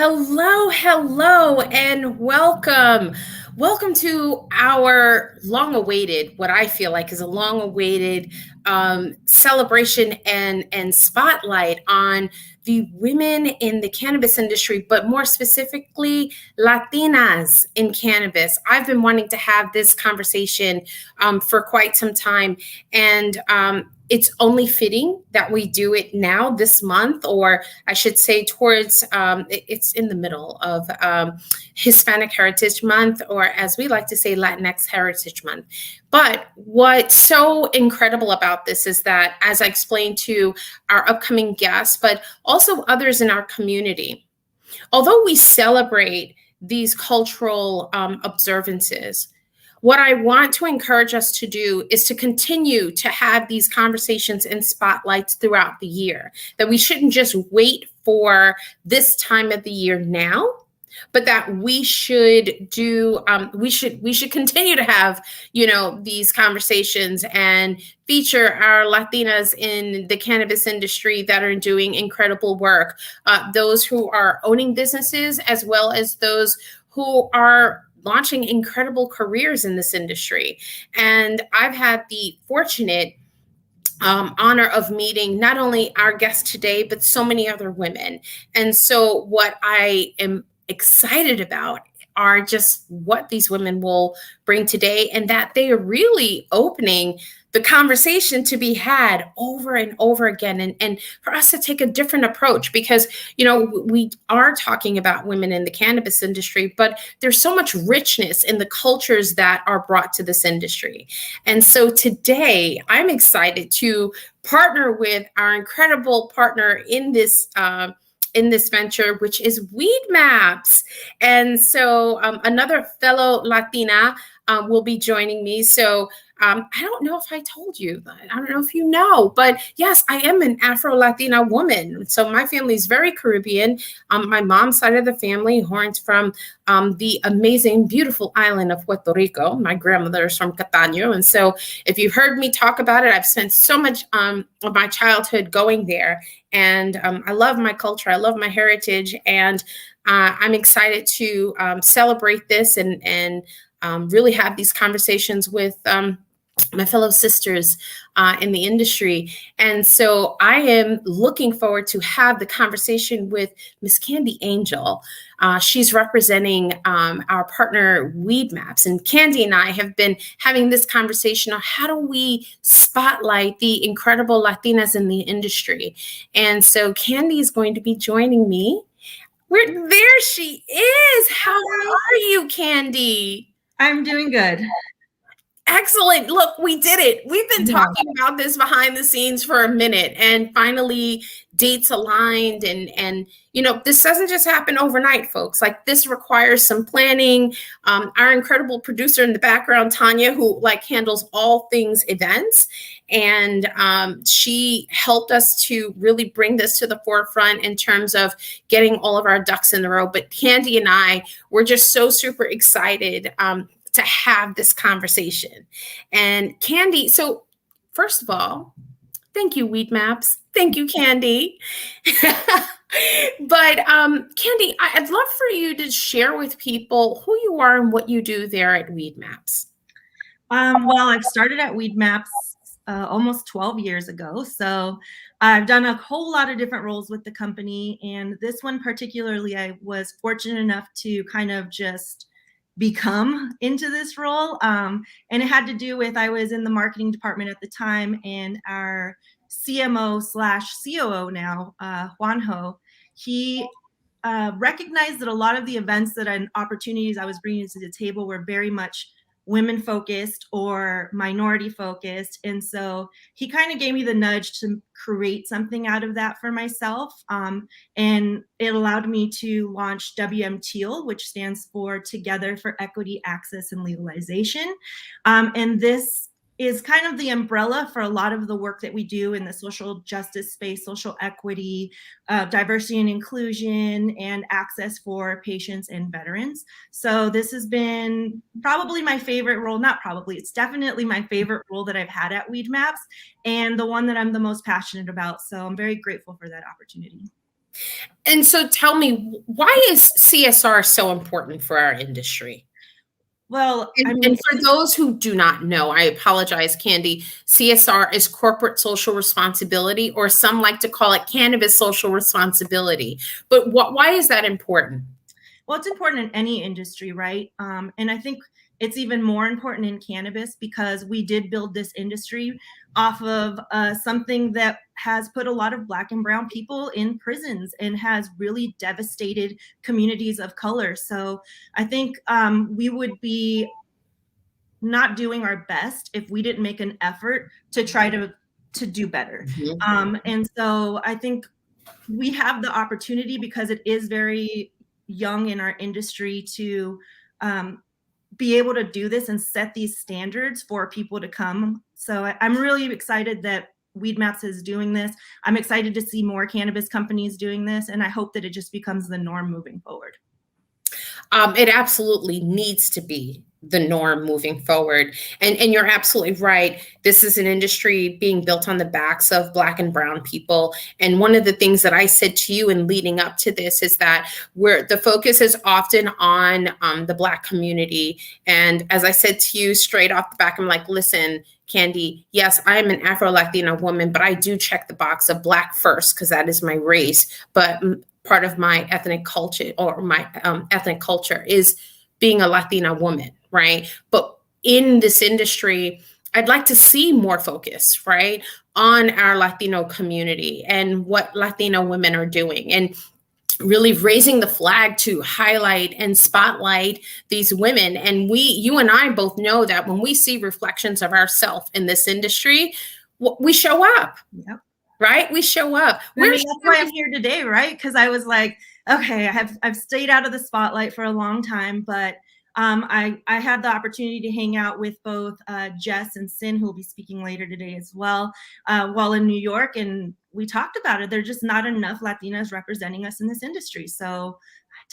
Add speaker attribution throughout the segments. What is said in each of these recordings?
Speaker 1: Hello, hello, and welcome. Welcome to our long-awaited, what I feel like is a long-awaited celebration and spotlight on the women in the cannabis industry, but more specifically, Latinas in cannabis. I've been wanting to have this conversation for quite some time, and it's only fitting that we do it now this month, or I should say towards, it's in the middle of Hispanic Heritage Month, or as we like to say, Latinx Heritage Month. But what's so incredible about this is that, as I explained to our upcoming guests, but also others in our community, although we celebrate these cultural observances, what I want to encourage us to do is to continue to have these conversations and spotlights throughout the year, that we shouldn't just wait for this time of the year now, but that we should do, we should continue to have, these conversations and feature our Latinas in the cannabis industry that are doing incredible work, those who are owning businesses, as well as those who are launching incredible careers in this industry. And I've had the fortunate honor of meeting not only our guest today, but so many other women. And so what I am excited about are just what these women will bring today, and that they are really opening the conversation to be had over and over again, and for us to take a different approach, because we are talking about women in the cannabis industry, but there's so much richness in the cultures that are brought to this industry. And so today I'm excited to partner with our incredible partner in this venture, which is WeedMaps. And so another fellow Latina will be joining me. So I don't know if I told you, I don't know if you know, but yes, I am an Afro-Latina woman. So my family is very Caribbean. My mom's side of the family horns from the amazing, beautiful island of Puerto Rico. My grandmother is from Catano. And so if you've heard me talk about it, I've spent so much of my childhood going there. And I love my culture. I love my heritage. And I'm excited to celebrate this and really have these conversations with my fellow sisters in the industry. And so I am looking forward to have the conversation with Miss Candy Angel. She's representing our partner WeedMaps, and Candy and I have been having this conversation on how do we spotlight the incredible Latinas in the industry. And so Candy is going to be joining me. There she is. How are you, Candy?
Speaker 2: I'm doing good.
Speaker 1: Excellent. Look, we did it. We've been talking about this behind the scenes for a minute, and finally dates aligned. And this doesn't just happen overnight, folks. Like, this requires some planning. Our incredible producer in the background, Tanya, who handles all things events, and she helped us to really bring this to the forefront in terms of getting all of our ducks in a row. But Candy and I were just so super excited to have this conversation. And Candy, so first of all, thank you, WeedMaps. Thank you, Candy. But Candy, I'd love for you to share with people who you are and what you do there at WeedMaps.
Speaker 2: Well, I've started at WeedMaps almost 12 years ago. So I've done a whole lot of different roles with the company. And this one particularly, I was fortunate enough to kind of just become into this role. And it had to do with, I was in the marketing department at the time, and our CMO/COO now, Juanjo, he recognized that a lot of the events and opportunities I was bringing to the table were very much women focused or minority focused. And so he kind of gave me the nudge to create something out of that for myself. And it allowed me to launch WMTEAL, which stands for Together for Equity, Access, and Legalization. And this is kind of the umbrella for a lot of the work that we do in the social justice space, social equity, diversity and inclusion, and access for patients and veterans. So this has been probably my favorite role, not probably, it's definitely my favorite role that I've had at WeedMaps, and the one that I'm the most passionate about. So I'm very grateful for that opportunity.
Speaker 1: And so tell me, why is CSR so important for our industry?
Speaker 2: Well, I
Speaker 1: And
Speaker 2: mean,
Speaker 1: for those who do not know, I apologize, Candy. CSR is corporate social responsibility, or some like to call it cannabis social responsibility. But why is that important?
Speaker 2: well, it's important in any industry, right? And I think it's even more important in cannabis because we did build this industry off of something that has put a lot of Black and brown people in prisons and has really devastated communities of color. So I think we would be not doing our best if we didn't make an effort to try to do better. And so I think we have the opportunity because it is very young in our industry to be able to do this and set these standards for people to come. So I'm really excited that WeedMaps is doing this. I'm excited to see more cannabis companies doing this, and I hope that it just becomes the norm moving forward.
Speaker 1: It absolutely needs to be the norm moving forward. And you're absolutely right. This is an industry being built on the backs of Black and brown people. And one of the things that I said to you in leading up to this is that where the focus is often on the Black community. And as I said to you straight off the back, I'm like, listen, Candy, yes, I am an Afro-Latina woman, but I do check the box of Black first because that is my race. But part of my ethnic culture ethnic culture is being a Latina woman, right? But in this industry, I'd like to see more focus, right, on our Latino community and what Latino women are doing, and really raising the flag to highlight and spotlight these women. And you and I both know that when we see reflections of ourselves in this industry, we show up.
Speaker 2: Yep.
Speaker 1: Right? We show up.
Speaker 2: I mean, that's why I'm here today, right? Because I was like, okay, I've stayed out of the spotlight for a long time, but I had the opportunity to hang out with both Jess and Sin, who will be speaking later today as well, while in New York, and we talked about it. There's just not enough Latinas representing us in this industry. So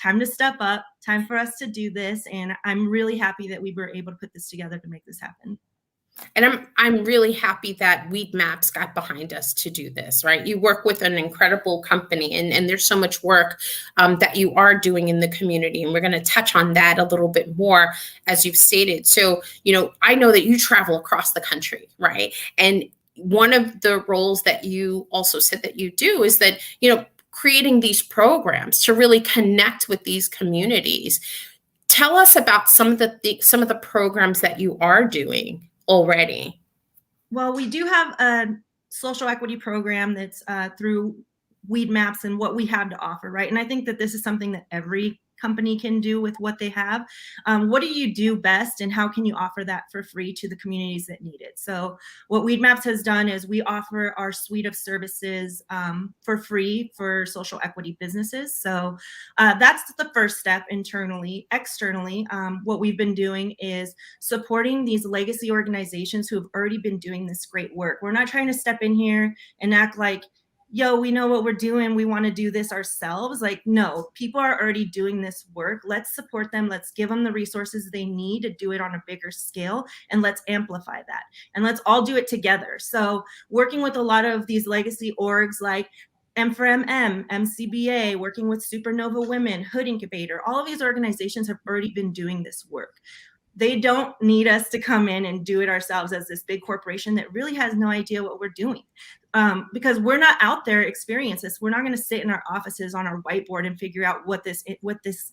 Speaker 2: time to step up, time for us to do this, and I'm really happy that we were able to put this together to make this happen.
Speaker 1: And I'm really happy that WeedMaps got behind us to do this, right? You work with an incredible company, and there's so much work that you are doing in the community. And we're going to touch on that a little bit more, as you've stated. So, I know that you travel across the country, right? And one of the roles that you also said that you do is that, creating these programs to really connect with these communities. Tell us about some of the programs that you are doing already.
Speaker 2: Well, we do have a social equity program that's through WeedMaps and what we have to offer, right? And I think that this is something that every company can do with what they have. What do you do best, and how can you offer that for free to the communities that need it? So what WeedMaps has done is we offer our suite of services for free for social equity businesses. So that's the first step internally. Externally, what we've been doing is supporting these legacy organizations who have already been doing this great work. We're not trying to step in here and act like, yo, we know what we're doing, we want to do this ourselves. Like, no, people are already doing this work. Let's support them. Let's give them the resources they need to do it on a bigger scale, and let's amplify that. And let's all do it together. So working with a lot of these legacy orgs like M4MM, MCBA, working with Supernova Women, Hood Incubator, all of these organizations have already been doing this work. They don't need us to come in and do it ourselves as this big corporation that really has no idea what we're doing. Because we're not out there experience this. We're not going to sit in our offices on our whiteboard and figure out what this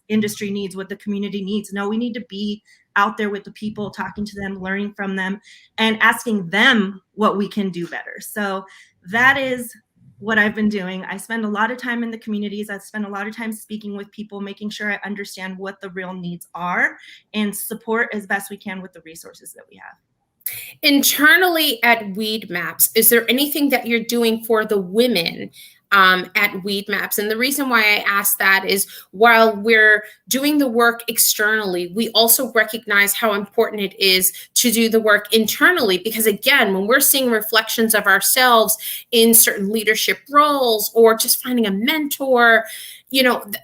Speaker 2: industry needs, what the community needs. No, we need to be out there with the people, talking to them, learning from them, and asking them what we can do better. So that is what I've been doing. I spend a lot of time in the communities. I spend a lot of time speaking with people, making sure I understand what the real needs are, and support as best we can with the resources that we have.
Speaker 1: Internally at WeedMaps, is there anything that you're doing for the women at WeedMaps? And the reason why I ask that is, while we're doing the work externally, we also recognize how important it is to do the work internally. Because again, when we're seeing reflections of ourselves in certain leadership roles, or just finding a mentor,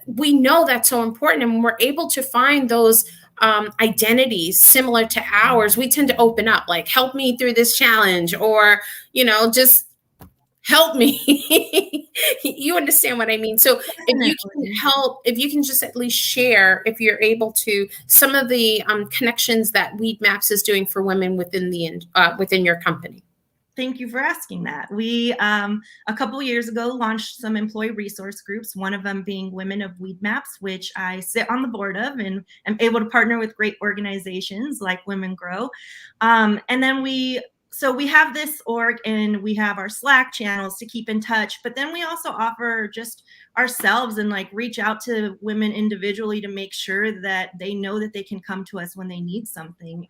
Speaker 1: we know that's so important. And when we're able to find those identities similar to ours, we tend to open up, like, help me through this challenge, or, just help me. you understand what I mean? So if you can just at least share, if you're able to, some of the connections that WeedMaps is doing for women within your company.
Speaker 2: Thank you for asking that. We, a couple of years ago, launched some employee resource groups, one of them being Women of WeedMaps, which I sit on the board of and am able to partner with great organizations like Women Grow. And then we have this org and we have our Slack channels to keep in touch, but then we also offer just ourselves and like reach out to women individually to make sure that they know that they can come to us when they need something.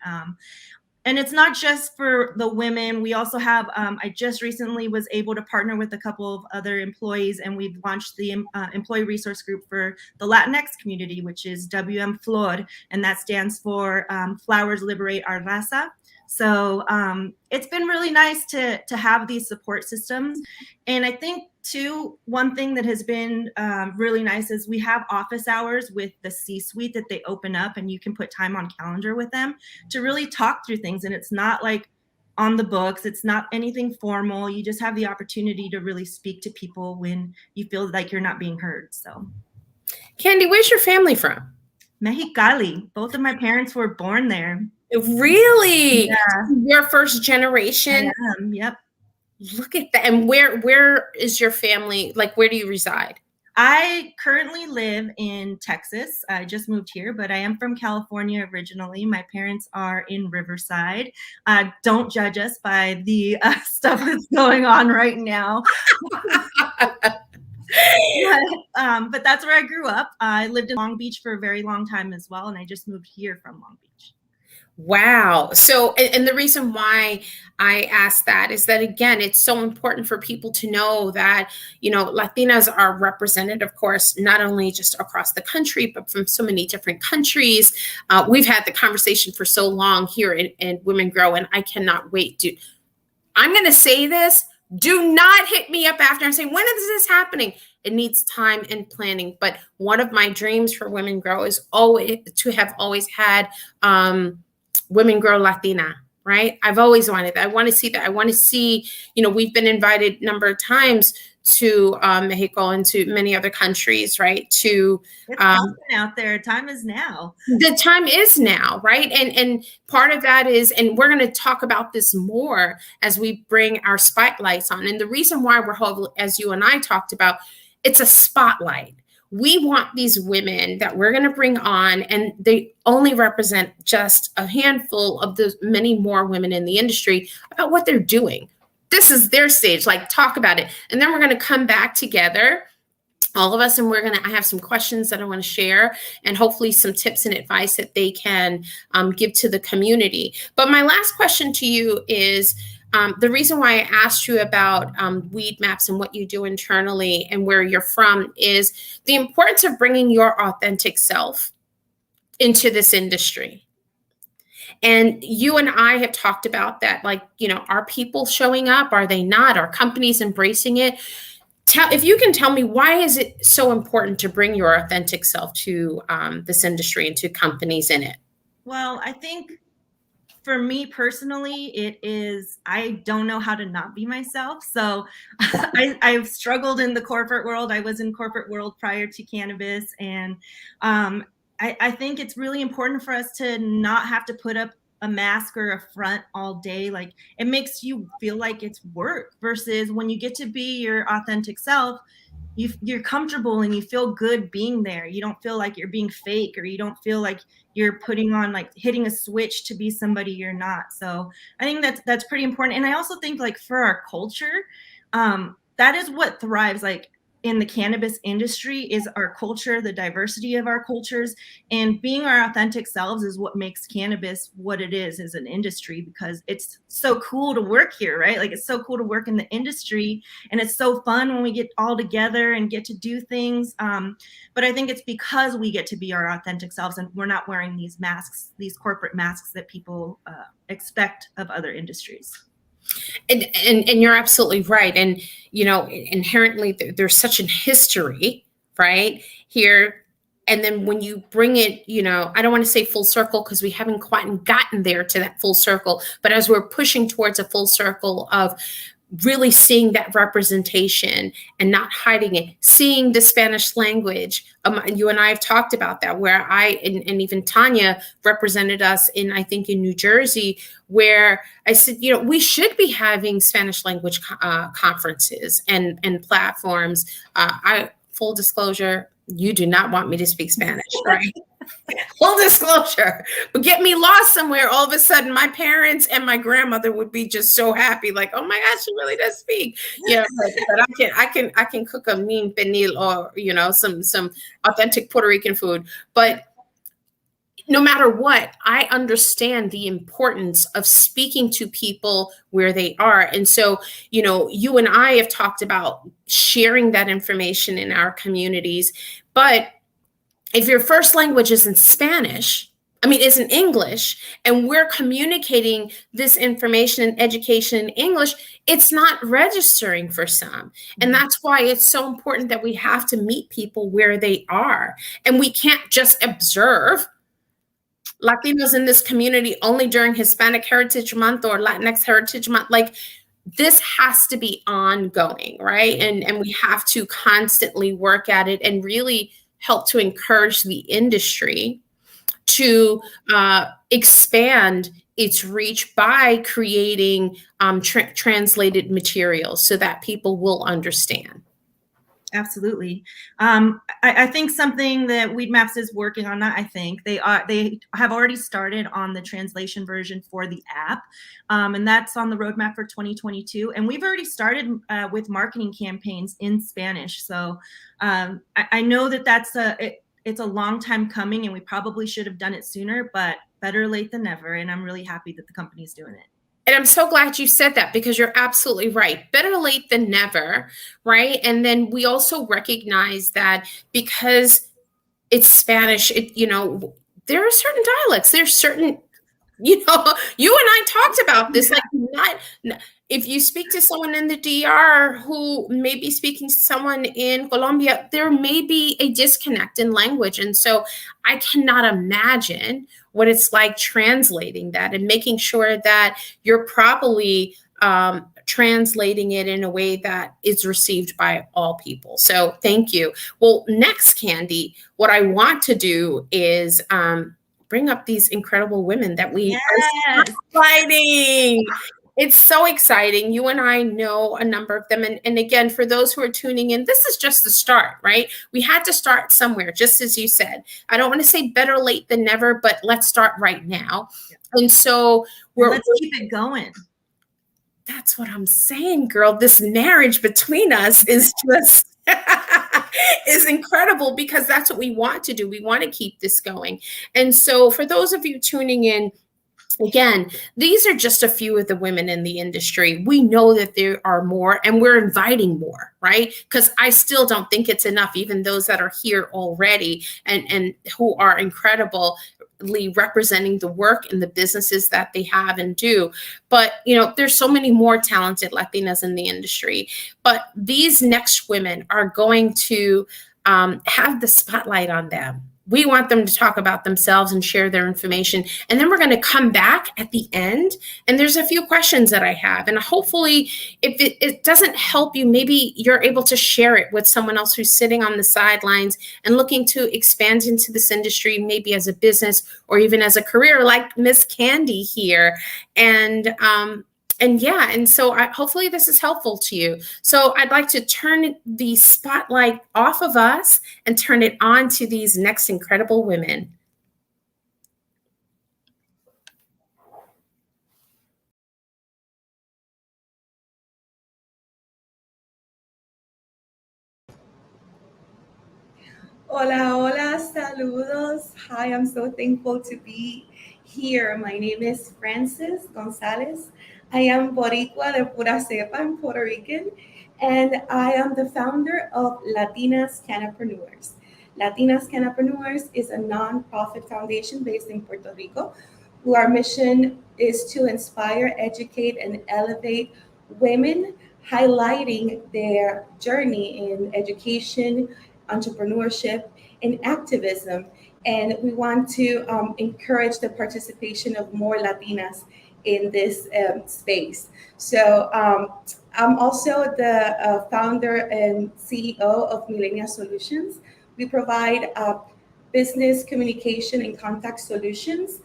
Speaker 2: And it's not just for the women. We also have, I just recently was able to partner with a couple of other employees, and we've launched the employee resource group for the Latinx community, which is WM Flor, and that stands for Flowers Liberate Our Raza. So it's been really nice to have these support systems. And I think too, one thing that has been really nice is we have office hours with the C-suite that they open up, and you can put time on calendar with them to really talk through things. And it's not like on the books, it's not anything formal. You just have the opportunity to really speak to people when you feel like you're not being heard. So,
Speaker 1: Candy, where's your family from?
Speaker 2: Mexicali. Both of my parents were born there.
Speaker 1: Really?
Speaker 2: Yeah.
Speaker 1: Your first generation?
Speaker 2: I am, yep.
Speaker 1: Look at that. And where is your family? Like, where do you reside?
Speaker 2: I currently live in Texas. I just moved here, but I am from California originally. My parents are in Riverside. Don't judge us by the stuff that's going on right now. But that's where I grew up. I lived in Long Beach for a very long time as well, and I just moved here from Long Beach.
Speaker 1: Wow. So, and the reason why I ask that is that, again, it's so important for people to know that, you know, Latinas are represented, of course, not only just across the country, but from so many different countries. We've had the conversation for so long here in Women Grow, and I cannot wait. Dude, I'm going to say this. Do not hit me up after and say, when is this happening? It needs time and planning. But one of my dreams for Women Grow is always to have always had Women Grow Latina, right? I've always wanted that. I want to see that. I want to see, you know, we've been invited a number of times to Mexico and to many other countries, right? To
Speaker 2: it's out there. Time is now.
Speaker 1: The time is now, right? And part of that is, and we're going to talk about this more as we bring our spotlights on. And the reason why we're, as you and I talked about, it's a spotlight. We want these women that we're going to bring on, and they only represent just a handful of the many more women in the industry, about what they're doing. This is their stage, like talk about it. And then we're going to come back together, all of us, and I have some questions that I want to share, and hopefully some tips and advice that they can give to the community. But my last question to you is, the reason why I asked you about WeedMaps and what you do internally and where you're from is the importance of bringing your authentic self into this industry. And you and I have talked about that, like, you know, are people showing up? Are they not? Are companies embracing it? If you can tell me, why is it so important to bring your authentic self to this industry and to companies in it?
Speaker 2: Well, I think for me personally, it is, I don't know how to not be myself. So I've struggled in the corporate world. I was in corporate world prior to cannabis. And I think it's really important for us to not have to put up a mask or a front all day. Like, it makes you feel like it's work, versus when you get to be your authentic self, you're comfortable and you feel good being there. You don't feel like you're being fake, or you don't feel like you're putting on, like, hitting a switch to be somebody you're not. So I think that's pretty important. And I also think, like, for our culture, that is what thrives, like, in the cannabis industry, is our culture, the diversity of our cultures, and being our authentic selves is what makes cannabis what it is as an industry, because it's so cool to work here, right? Like, it's so cool to work in the industry, and it's so fun when we get all together and get to do things. But I think it's because we get to be our authentic selves, and we're not wearing these masks, these corporate masks that people expect of other industries.
Speaker 1: And you're absolutely right. And, you know, inherently there's such a history, right, here. And then when you bring it, you know, I don't want to say full circle, because we haven't quite gotten there to that full circle. But as we're pushing towards a full circle of really seeing that representation and not hiding it, seeing the Spanish language. You and I have talked about that, where and even Tanya represented us I think in New Jersey, where I said, we should be having Spanish language conferences and platforms. Full disclosure, you do not want me to speak Spanish, right? Full disclosure, but get me lost somewhere. All of a sudden, my parents and my grandmother would be just so happy, like, "Oh my gosh, she really does speak." But I can cook a mean pernil or some authentic Puerto Rican food. But no matter what, I understand the importance of speaking to people where they are. And so, you and I have talked about sharing that information in our communities, but if your first language isn't Spanish, isn't English, and we're communicating this information and education in English, it's not registering for some. And that's why it's so important that we have to meet people where they are. And we can't just observe Latinos in this community only during Hispanic Heritage Month or Latinx Heritage Month. Like, this has to be ongoing, right? And we have to constantly work at it and really help to encourage the industry to expand its reach by creating translated materials so that people will understand.
Speaker 2: Absolutely. I think something that WeedMaps is working on, they have already started on the translation version for the app, and that's on the roadmap for 2022. And we've already started with marketing campaigns in Spanish. So I know that it's a long time coming, and we probably should have done it sooner, but better late than never. And I'm really happy that the company's doing it.
Speaker 1: And I'm so glad you said that, because you're absolutely right. Better late than never, right? And then we also recognize that because it's Spanish, there are certain dialects. There's certain, you and I talked about this. Like, if you speak to someone in the DR who may be speaking to someone in Colombia, there may be a disconnect in language. And so I cannot imagine what it's like translating that and making sure that you're properly translating it in a way that is received by all people. So thank you. Well, next, Candy, what I want to do is bring up these incredible women that we are spotlighting. It's so exciting. You and I know a number of them. And again, for those who are tuning in, this is just the start, right? We had to start somewhere, just as you said. I don't want to say better late than never, but let's start right now. And so
Speaker 2: let's keep it going.
Speaker 1: That's what I'm saying, girl. This marriage between us is just is incredible, because that's what we want to do. We want to keep this going. And so for those of you tuning in, again, these are just a few of the women in the industry. We know that there are more, and we're inviting more, right? Because I still don't think it's enough, even those that are here already and who are incredibly representing the work and the businesses that they have and do. But, there's so many more talented Latinas in the industry. But these next women are going to have the spotlight on them. We want them to talk about themselves and share their information. And then we're going to come back at the end. And there's a few questions that I have. And hopefully, if it doesn't help you, maybe you're able to share it with someone else who's sitting on the sidelines and looking to expand into this industry, maybe as a business or even as a career, like Miss Candy here. And so hopefully this is helpful to you. So I'd like to turn the spotlight off of us and turn it on to these next incredible women.
Speaker 3: Hola, hola, saludos. Hi, I'm so thankful to be here. My name is Frances Gonzalez. I am Boricua de pura cepa and Puerto Rican, and I am the founder of Latinas Cannapreneurs. Latinas Cannapreneurs is a nonprofit foundation based in Puerto Rico, who our mission is to inspire, educate, and elevate women, highlighting their journey in education, entrepreneurship, and activism. And we want to encourage the participation of more Latinas in this space. So I'm also the founder and CEO of Millennia Solutions. We provide business communication and contact solutions.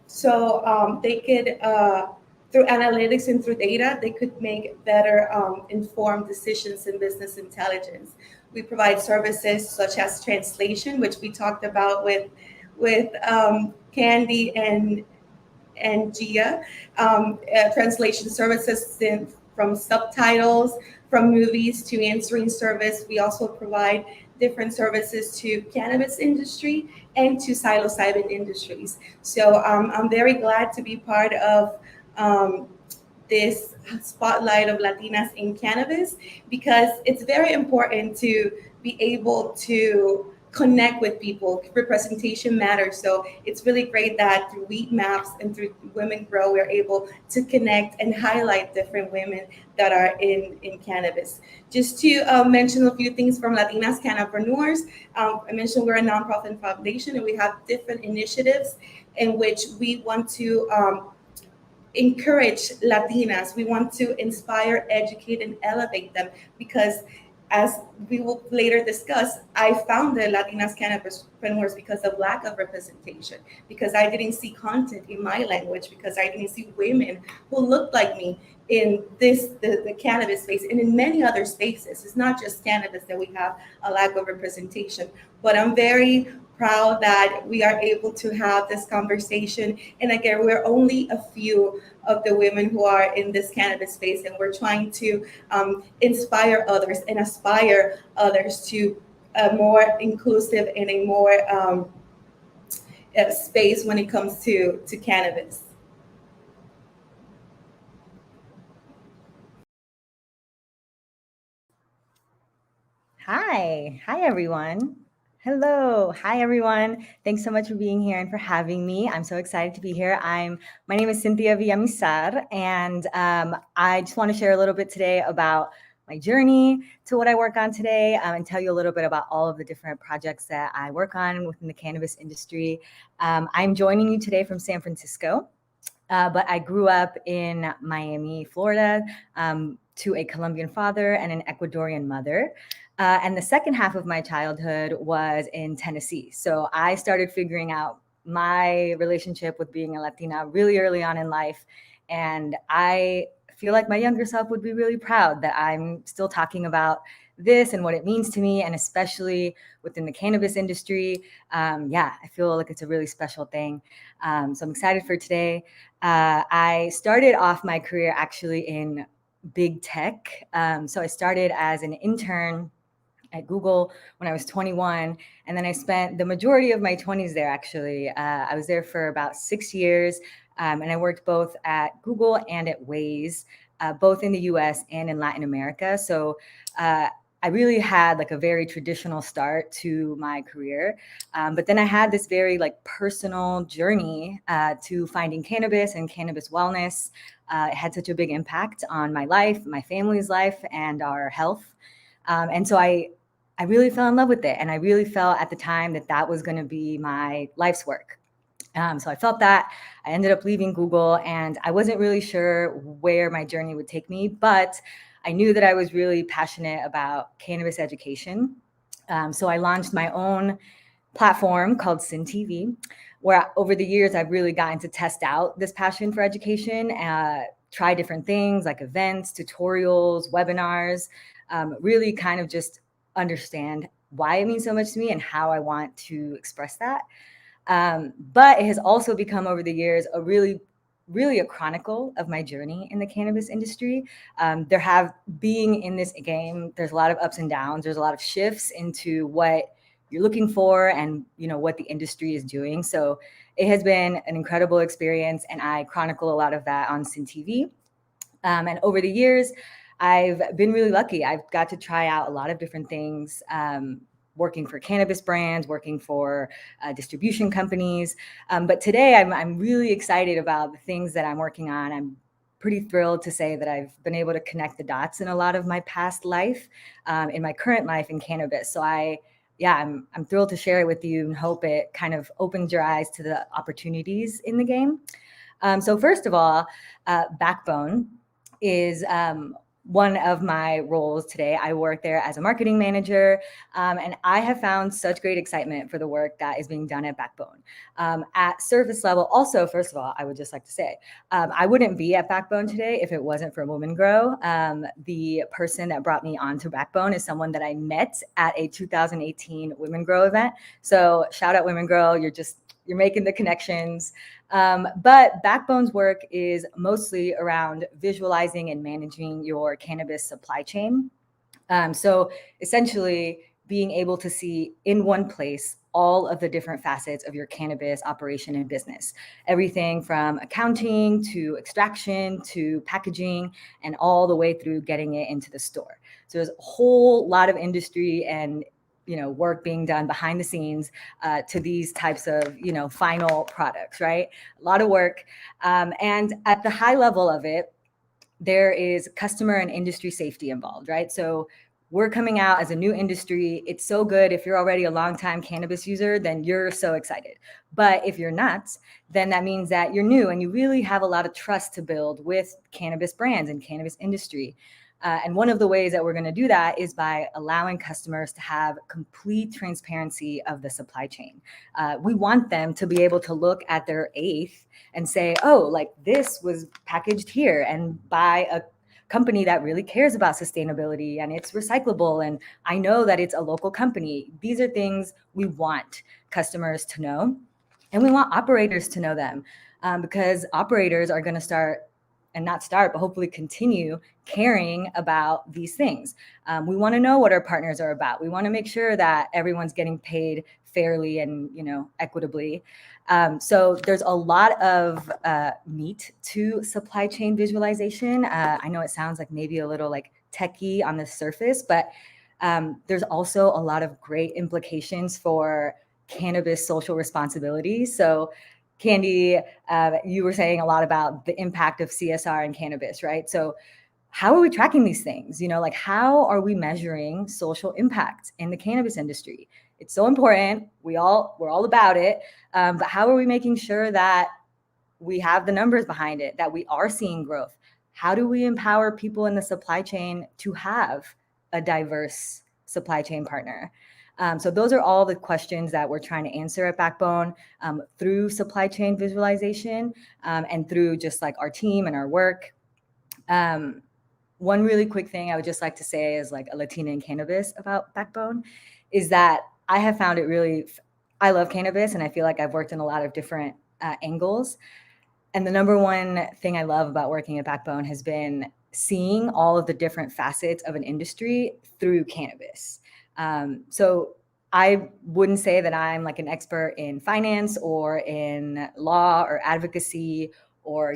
Speaker 3: So they could, through analytics and through data, they could make better informed decisions in business intelligence. We provide services such as translation, which we talked about with Candy and Gia, translation services from subtitles, from movies to answering service. We also provide different services to cannabis industry and to psilocybin industries. So I'm very glad to be part of this spotlight of Latinas in cannabis, because it's very important to be able to connect with people. Representation matters. So it's really great that through WeedMaps and through Women Grow, we're able to connect and highlight different women that are in cannabis. Just to mention a few things from Latinas Cannapreneurs, I mentioned we're a nonprofit foundation and we have different initiatives in which we want to encourage Latinas. We want to inspire, educate, and elevate them, because as we will later discuss, I founded Latinas Cannabis because of lack of representation, because I didn't see content in my language, because I didn't see women who looked like me in the cannabis space and in many other spaces. It's not just cannabis that we have a lack of representation, but I'm very proud that we are able to have this conversation. And again, we're only a few of the women who are in this cannabis space, and we're trying to inspire others and aspire others to a more inclusive and a more space when it comes to cannabis.
Speaker 4: Hi everyone. Hello. Hi everyone. Thanks so much for being here and for having me. I'm so excited to be here. My name is Cynthia Villamizar, and I just want to share a little bit today about my journey to what I work on today, and tell you a little bit about all of the different projects that I work on within the cannabis industry. I'm joining you today from San Francisco, but I grew up in Miami, Florida, to a Colombian father and an Ecuadorian mother. And the second half of my childhood was in Tennessee. So I started figuring out my relationship with being a Latina really early on in life. And I feel like my younger self would be really proud that I'm still talking about this and what it means to me, and especially within the cannabis industry. I feel like it's a really special thing. So I'm excited for today. I started off my career actually in big tech. So I started as an intern at Google when I was 21. And then I spent the majority of my 20s there, actually. I was there for about 6 years. And I worked both at Google and at Waze, both in the US and in Latin America. So I really had like a very traditional start to my career. But then I had this very like personal journey to finding cannabis and cannabis wellness. It had such a big impact on my life, my family's life, and our health. And so I really fell in love with it. And I really felt at the time that that was going to be my life's work. So I felt that. I ended up leaving Google, and I wasn't really sure where my journey would take me, but I knew that I was really passionate about cannabis education. So I launched my own platform called SynTV, where over the years I've really gotten to test out this passion for education, try different things like events, tutorials, webinars, really kind of just understand why it means so much to me and how I want to express that. But it has also become over the years a really a chronicle of my journey in the cannabis industry. Being in this game, there's a lot of ups and downs. There's a lot of shifts into what you're looking for and what the industry is doing. So it has been an incredible experience, and I chronicle a lot of that on SynTV. And over the years, I've been really lucky. I've got to try out a lot of different things, working for cannabis brands, working for distribution companies. But today I'm really excited about the things that I'm working on. I'm pretty thrilled to say that I've been able to connect the dots in a lot of my past life, in my current life in cannabis. So I'm thrilled to share it with you and hope it kind of opens your eyes to the opportunities in the game. So first of all, Backbone is one of my roles today. I work there as a marketing manager, and I have found such great excitement for the work that is being done at Backbone. At surface level, also, first of all, I would just like to say, I wouldn't be at Backbone today if it wasn't for Women Grow. The person that brought me onto Backbone is someone that I met at a 2018 Women Grow event. So shout out Women Grow, you're making the connections. But Backbone's work is mostly around visualizing and managing your cannabis supply chain. So essentially being able to see in one place all of the different facets of your cannabis operation and business, everything from accounting to extraction to packaging and all the way through getting it into the store. So there's a whole lot of industry and work being done behind the scenes to these types of, final products, right? A lot of work. And at the high level of it, there is customer and industry safety involved, right? So we're coming out as a new industry. It's so good. If you're already a longtime cannabis user, then you're so excited. But if you're not, then that means that you're new and you really have a lot of trust to build with cannabis brands and cannabis industry. And one of the ways that we're going to do that is by allowing customers to have complete transparency of the supply chain. We want them to be able to look at their eighth and say, oh, like this was packaged here and by a company that really cares about sustainability and it's recyclable. And I know that it's a local company. These are things we want customers to know. And we want operators to know them because operators are going to but hopefully continue caring about these things. We want to know what our partners are about. We want to make sure that everyone's getting paid fairly and equitably. So there's a lot of meat to supply chain visualization. I know it sounds like maybe a little like techie on the surface, but there's also a lot of great implications for cannabis social responsibility. So Candy, you were saying a lot about the impact of CSR in cannabis, right? So how are we tracking these things? How are we measuring social impact in the cannabis industry? It's so important. We're all about it. But how are we making sure that we have the numbers behind it, that we are seeing growth? How do we empower people in the supply chain to have a diverse supply chain partner? So those are all the questions that we're trying to answer at Backbone through supply chain visualization and through just like our team and our work. One really quick thing I would just like to say as like a Latina in cannabis about Backbone is that I have found it I love cannabis and I feel like I've worked in a lot of different angles. And the number one thing I love about working at Backbone has been seeing all of the different facets of an industry through cannabis. So I wouldn't say that I'm like an expert in finance or in law or advocacy or,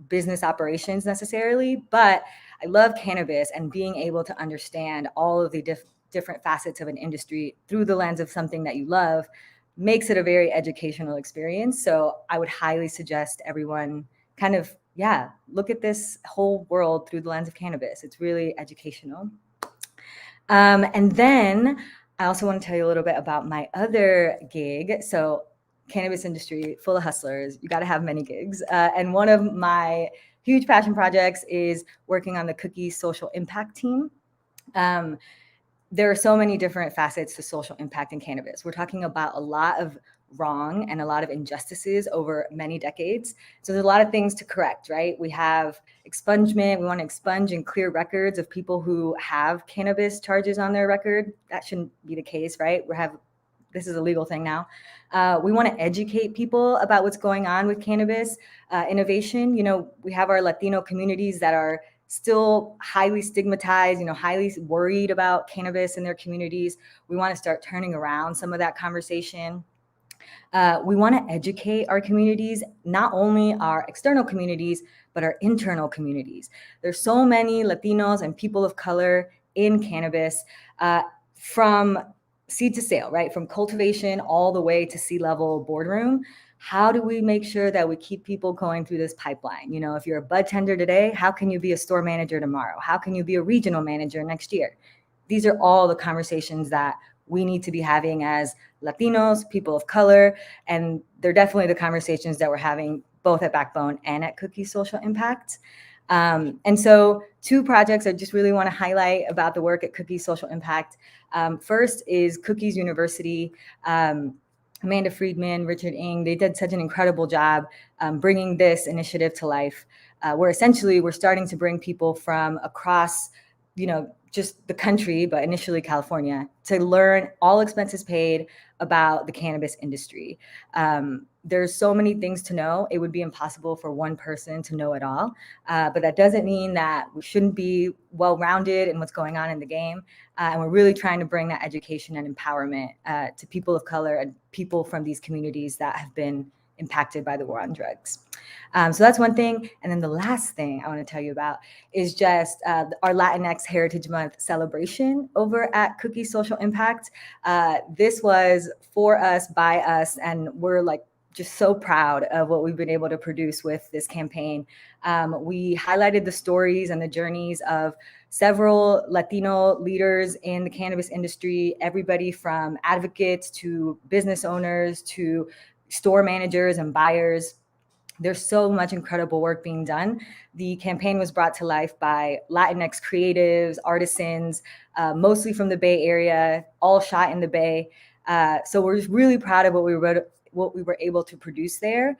Speaker 4: business operations necessarily, but I love cannabis and being able to understand all of the different facets of an industry through the lens of something that you love makes it a very educational experience. So I would highly suggest everyone kind of, look at this whole world through the lens of cannabis. It's really educational. And then I also want to tell you a little bit about my other gig. So cannabis industry, full of hustlers. You got to have many gigs. And one of my huge passion projects is working on the Cookie social impact team. There are so many different facets to social impact in cannabis. We're talking about a lot of wrong and a lot of injustices over many decades. So there's a lot of things to correct, right? We have expungement. We want to expunge and clear records of people who have cannabis charges on their record. That shouldn't be the case, right? This is a legal thing now. We want to educate people about what's going on with cannabis innovation. We have our Latino communities that are still highly stigmatized, highly worried about cannabis in their communities. We want to start turning around some of that conversation. We want to educate our communities, not only our external communities, but our internal communities. There's so many Latinos and people of color in cannabis from seed to sale, right? From cultivation all the way to C-level boardroom. How do we make sure that we keep people going through this pipeline? If you're a bud tender today, how can you be a store manager tomorrow? How can you be a regional manager next year? These are all the conversations that we need to be having as Latinos, people of color, and they're definitely the conversations that we're having both at Backbone and at Cookie Social Impact. And so 2 projects I just really want to highlight about the work at Cookie Social Impact. First is Cookies University. Amanda Friedman, Richard Ng, they did such an incredible job bringing this initiative to life, where essentially we're starting to bring people from across, just the country, but initially California, to learn, all expenses paid, about the cannabis industry. There's so many things to know. It would be impossible for one person to know it all, but that doesn't mean that we shouldn't be well-rounded in what's going on in the game. And we're really trying to bring that education and empowerment to people of color and people from these communities that have been impacted by the war on drugs. So that's one thing. And then the last thing I want to tell you about is just our Latinx Heritage Month celebration over at Cookie Social Impact. This was for us, by us, and we're just so proud of what we've been able to produce with this campaign. We highlighted the stories and the journeys of several Latino leaders in the cannabis industry, everybody from advocates to business owners to store managers and buyers. There's so much incredible work being done. The campaign was brought to life by Latinx creatives, artisans, mostly from the Bay Area, all shot in the Bay. So we're just really proud of what we were able to produce there.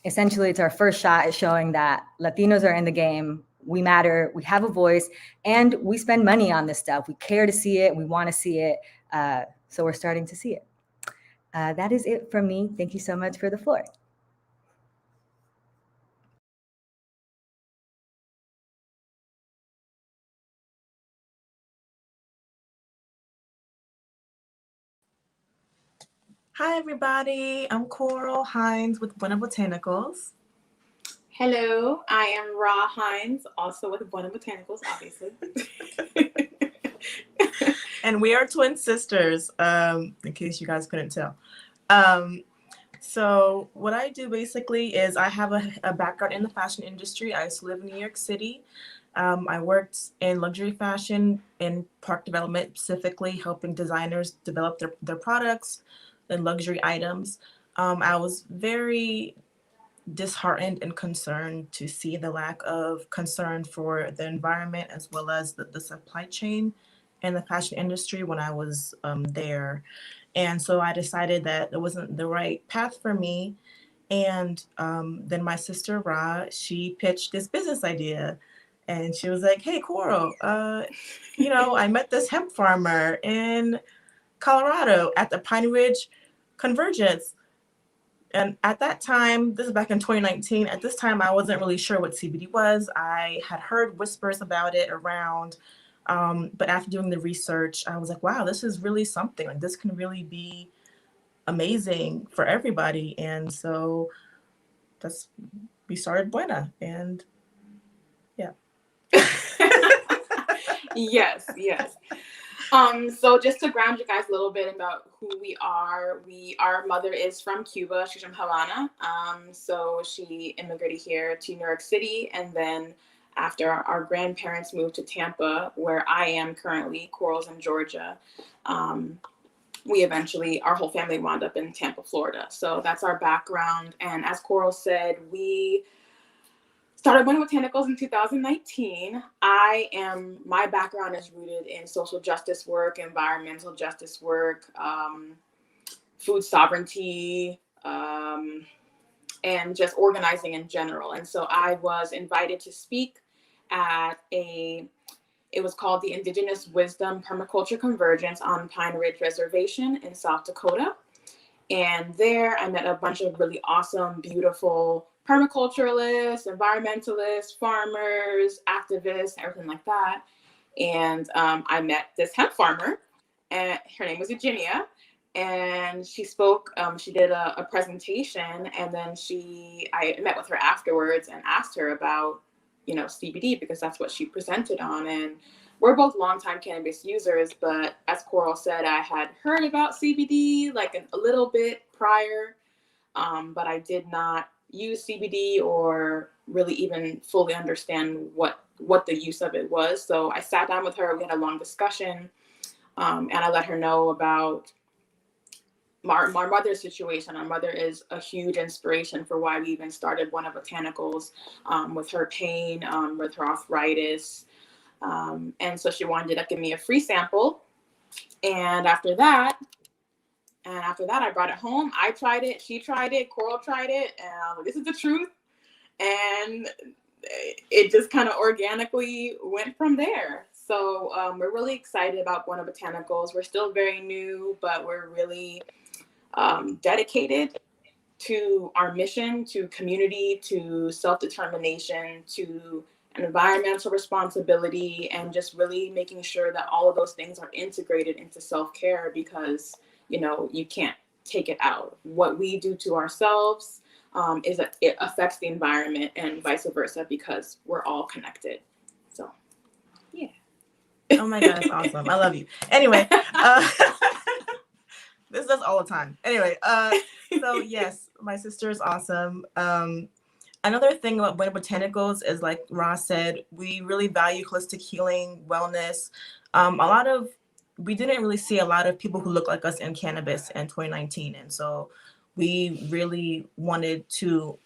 Speaker 4: Essentially, it's our first shot at showing that Latinos are in the game. We matter, we have a voice, and we spend money on this stuff. We care to see it, we want to see it. So we're starting to see it. That is it from me. Thank you so much for the floor.
Speaker 5: Hi, everybody. I'm Coral Hines with Buena Botanicals.
Speaker 6: Hello, I am Ra Hines, also with Buena Botanicals, obviously.
Speaker 5: And we are twin sisters, in case you guys couldn't tell. So what I do basically is I have a background in the fashion industry. I used to live in New York City. I worked in luxury fashion in park development, specifically helping designers develop their products and luxury items. I was very disheartened and concerned to see the lack of concern for the environment as well as the supply chain in the fashion industry when I was there. And so I decided that it wasn't the right path for me. And then my sister Ra, she pitched this business idea. And she was like, hey, Coral, I met this hemp farmer in Colorado at the Pine Ridge Convergence. And at that time, this is back in 2019, at this time, I wasn't really sure what CBD was. I had heard whispers about it around, but after doing the research, I was like, wow, this is really something. Like, this can really be amazing for everybody. And so we started Buena, and yeah.
Speaker 6: Yes. So just to ground you guys a little bit about who we are, our mother is from Cuba. She's from Havana. So she immigrated here to New York City. And then after our grandparents moved to Tampa, where I am currently, Coral's in Georgia, our whole family wound up in Tampa, Florida. So that's our background. And as Coral said, we started Buena Botanicals in 2019. My background is rooted in social justice work, environmental justice work, food sovereignty, and just organizing in general. And so I was invited to speak at it was called the Indigenous Wisdom Permaculture Convergence on Pine Ridge Reservation in South Dakota. And there I met a bunch of really awesome, beautiful permaculturalists, environmentalists, farmers, activists, everything like that. And I met this hemp farmer, and her name was Eugenia. And she spoke, she did a presentation, and then I met with her afterwards and asked her about, CBD, because that's what she presented on. And we're both longtime cannabis users, but as Coral said, I had heard about CBD like a little bit prior, but I did not use CBD or really even fully understand what the use of it was. So I sat down with her, we had a long discussion, and I let her know about our mother's situation. Our mother is a huge inspiration for why we even started Buena Botanicals, with her pain, with her arthritis. And so she wanted to give me a free sample. And after that, I brought it home. I tried it. She tried it. Coral tried it. And I was like, this is the truth. And it just kind of organically went from there. So we're really excited about Buena Botanicals. We're still very new, but we're really dedicated to our mission, to community, to self-determination, to environmental responsibility, and just really making sure that all of those things are integrated into self-care, because, you know, you can't take it out. What we do to ourselves is that it affects the environment, and vice versa, because we're all connected. So, yeah.
Speaker 5: Oh my God, that's awesome. I love you. Anyway, this does all the time. Anyway, so yes, my sister is awesome. Another thing about Buena Botanicals is, like Ross said, we really value holistic healing, wellness. We didn't really see a lot of people who look like us in cannabis in 2019. And so we really wanted to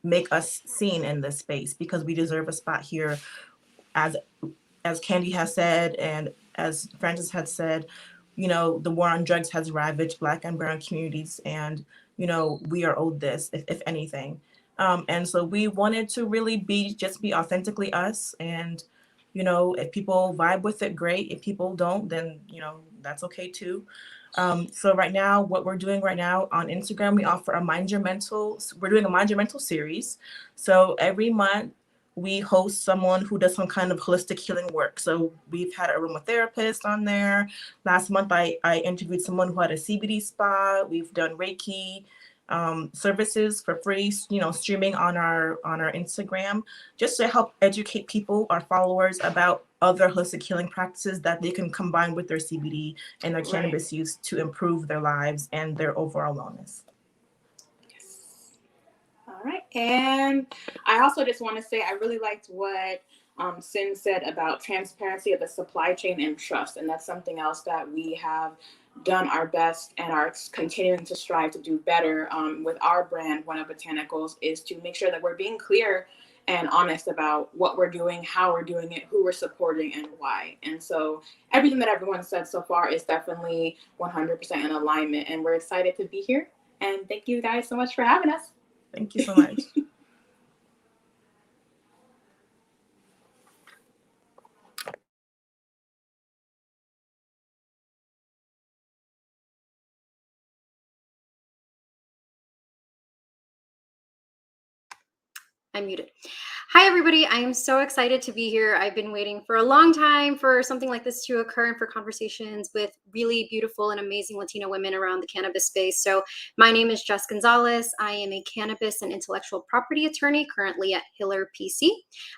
Speaker 5: make us seen in this space, because we deserve a spot here. As Candy has said, and as Francis had said, you know, the war on drugs has ravaged Black and brown communities, and, you know, we are owed this, if anything. And so we wanted to really be authentically us. And, you know, if people vibe with it, great. If people don't, then, you know, that's okay too. So right now, what we're doing right now on Instagram, we offer we're doing a Mind Your Mental series. So every month we host someone who does some kind of holistic healing work. So we've had a aromatherapist on there. Last month, I interviewed someone who had a CBD spa. We've done Reiki services for free, you know, streaming on our Instagram, just to help educate people, our followers, about other holistic healing practices that they can combine with their CBD and their cannabis use to improve their lives and their overall wellness.
Speaker 6: All right. And I also just want to say, I really liked what Sin said about transparency of the supply chain and trust. And that's something else that we have done our best and are continuing to strive to do better with our brand, Buena Botanicals, is to make sure that we're being clear and honest about what we're doing, how we're doing it, who we're supporting, and why. And so everything that everyone said so far is definitely 100% in alignment. And we're excited to be here. And thank you guys so much for having us.
Speaker 5: Thank you so much.
Speaker 7: I'm muted. Hi, everybody. I am so excited to be here. I've been waiting for a long time for something like this to occur and for conversations with really beautiful and amazing Latina women around the cannabis space. So my name is Jess Gonzalez. I am a cannabis and intellectual property attorney currently at Hiller PC.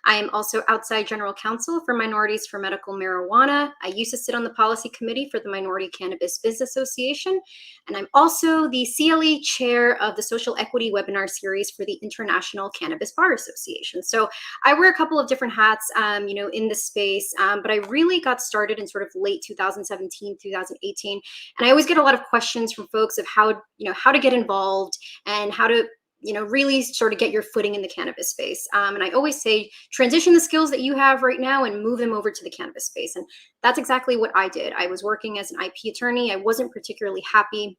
Speaker 7: I am also outside general counsel for Minorities for Medical Marijuana. I used to sit on the policy committee for the Minority Cannabis Biz Association. And I'm also the CLE chair of the Social Equity webinar series for the International Cannabis Bar Association. So I wear a couple of different hats, you know, in this space, but I really got started in sort of late 2017, 2018. And I always get a lot of questions from folks of how, you know, how to get involved and how to, you know, really sort of get your footing in the cannabis space. And I always say, transition the skills that you have right now and move them over to the cannabis space. And that's exactly what I did. I was working as an IP attorney. I wasn't particularly happy.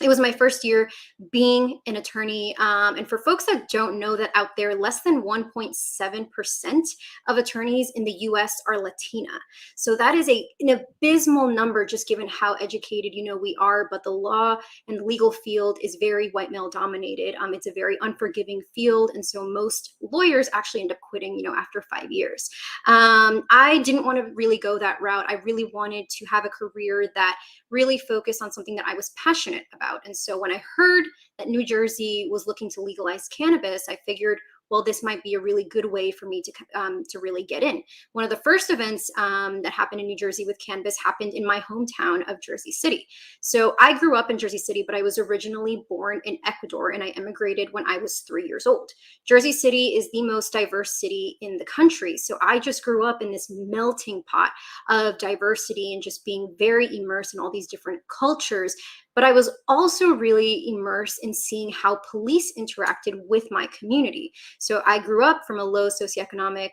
Speaker 7: It was my first year being an attorney. And for folks that don't know that out there, less than 1.7% of attorneys in the US are Latina. So that is an abysmal number, just given how educated, you know, we are. But the law and the legal field is very white male dominated. It's a very unforgiving field. And so most lawyers actually end up quitting, you know, after 5 years. I didn't want to really go that route. I really wanted to have a career that really focused on something that I was passionate about. And so when I heard that New Jersey was looking to legalize cannabis, I figured, well, this might be a really good way for me to really get in. One of the first events that happened in New Jersey with cannabis happened in my hometown of Jersey City. So I grew up in Jersey City, but I was originally born in Ecuador, and I immigrated when I was 3 years old. Jersey City is the most diverse city in the country. So I just grew up in this melting pot of diversity and just being very immersed in all these different cultures. but I was also really immersed in seeing how police interacted with my community. So I grew up from a low socioeconomic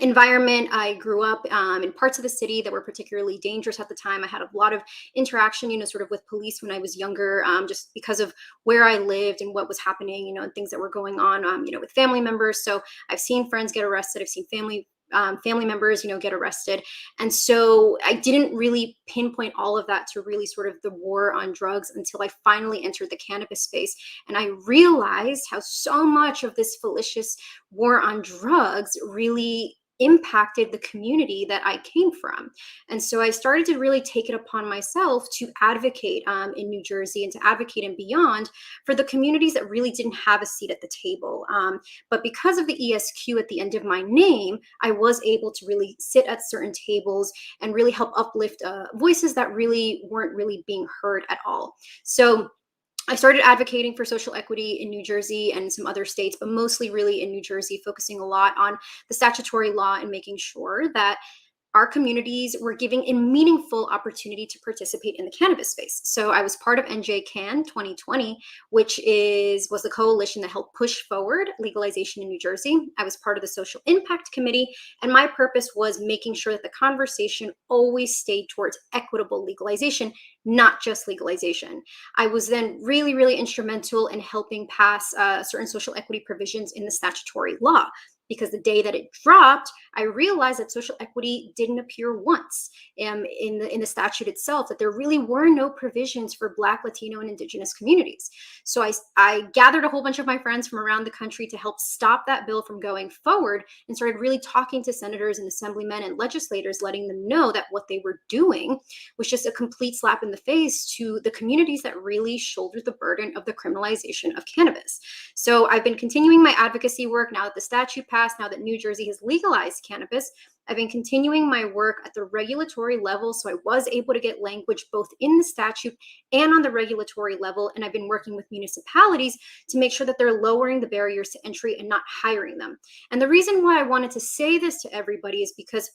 Speaker 7: environment. I grew up in parts of the city that were particularly dangerous at the time. I had a lot of interaction, sort of with police when I was younger, just because of where I lived and what was happening, and things that were going on, with family members. So I've seen friends get arrested. I've seen family members, get arrested. And so I didn't really pinpoint all of that to really sort of the war on drugs until I finally entered the cannabis space. And I realized how so much of this fallacious war on drugs really impacted the community that I came from. And so I started to really take it upon myself to advocate in New Jersey and to advocate and beyond for the communities that really didn't have a seat at the table. But because of the ESQ at the end of my name, I was able to really sit at certain tables and really help uplift voices that really weren't really being heard at all. So I started advocating for social equity in New Jersey and some other states, but mostly really in New Jersey, focusing a lot on the statutory law and making sure that our communities were giving a meaningful opportunity to participate in the cannabis space. So I was part of NJCAN 2020, which was the coalition that helped push forward legalization in New Jersey. I was part of the Social Impact Committee, and my purpose was making sure that the conversation always stayed towards equitable legalization, not just legalization. I was then really, really instrumental in helping pass certain social equity provisions in the statutory law, because the day that it dropped, I realized that social equity didn't appear once in the statute itself, that there really were no provisions for Black, Latino, and Indigenous communities. So I gathered a whole bunch of my friends from around the country to help stop that bill from going forward, and started really talking to senators and assemblymen and legislators, letting them know that what they were doing was just a complete slap in the face to the communities that really shouldered the burden of the criminalization of cannabis. So I've been continuing my advocacy work now that the statute passed. Now that New Jersey has legalized cannabis, I've been continuing my work at the regulatory level. So I was able to get language both in the statute and on the regulatory level. And I've been working with municipalities to make sure that they're lowering the barriers to entry and not hiring them. And the reason why I wanted to say this to everybody is because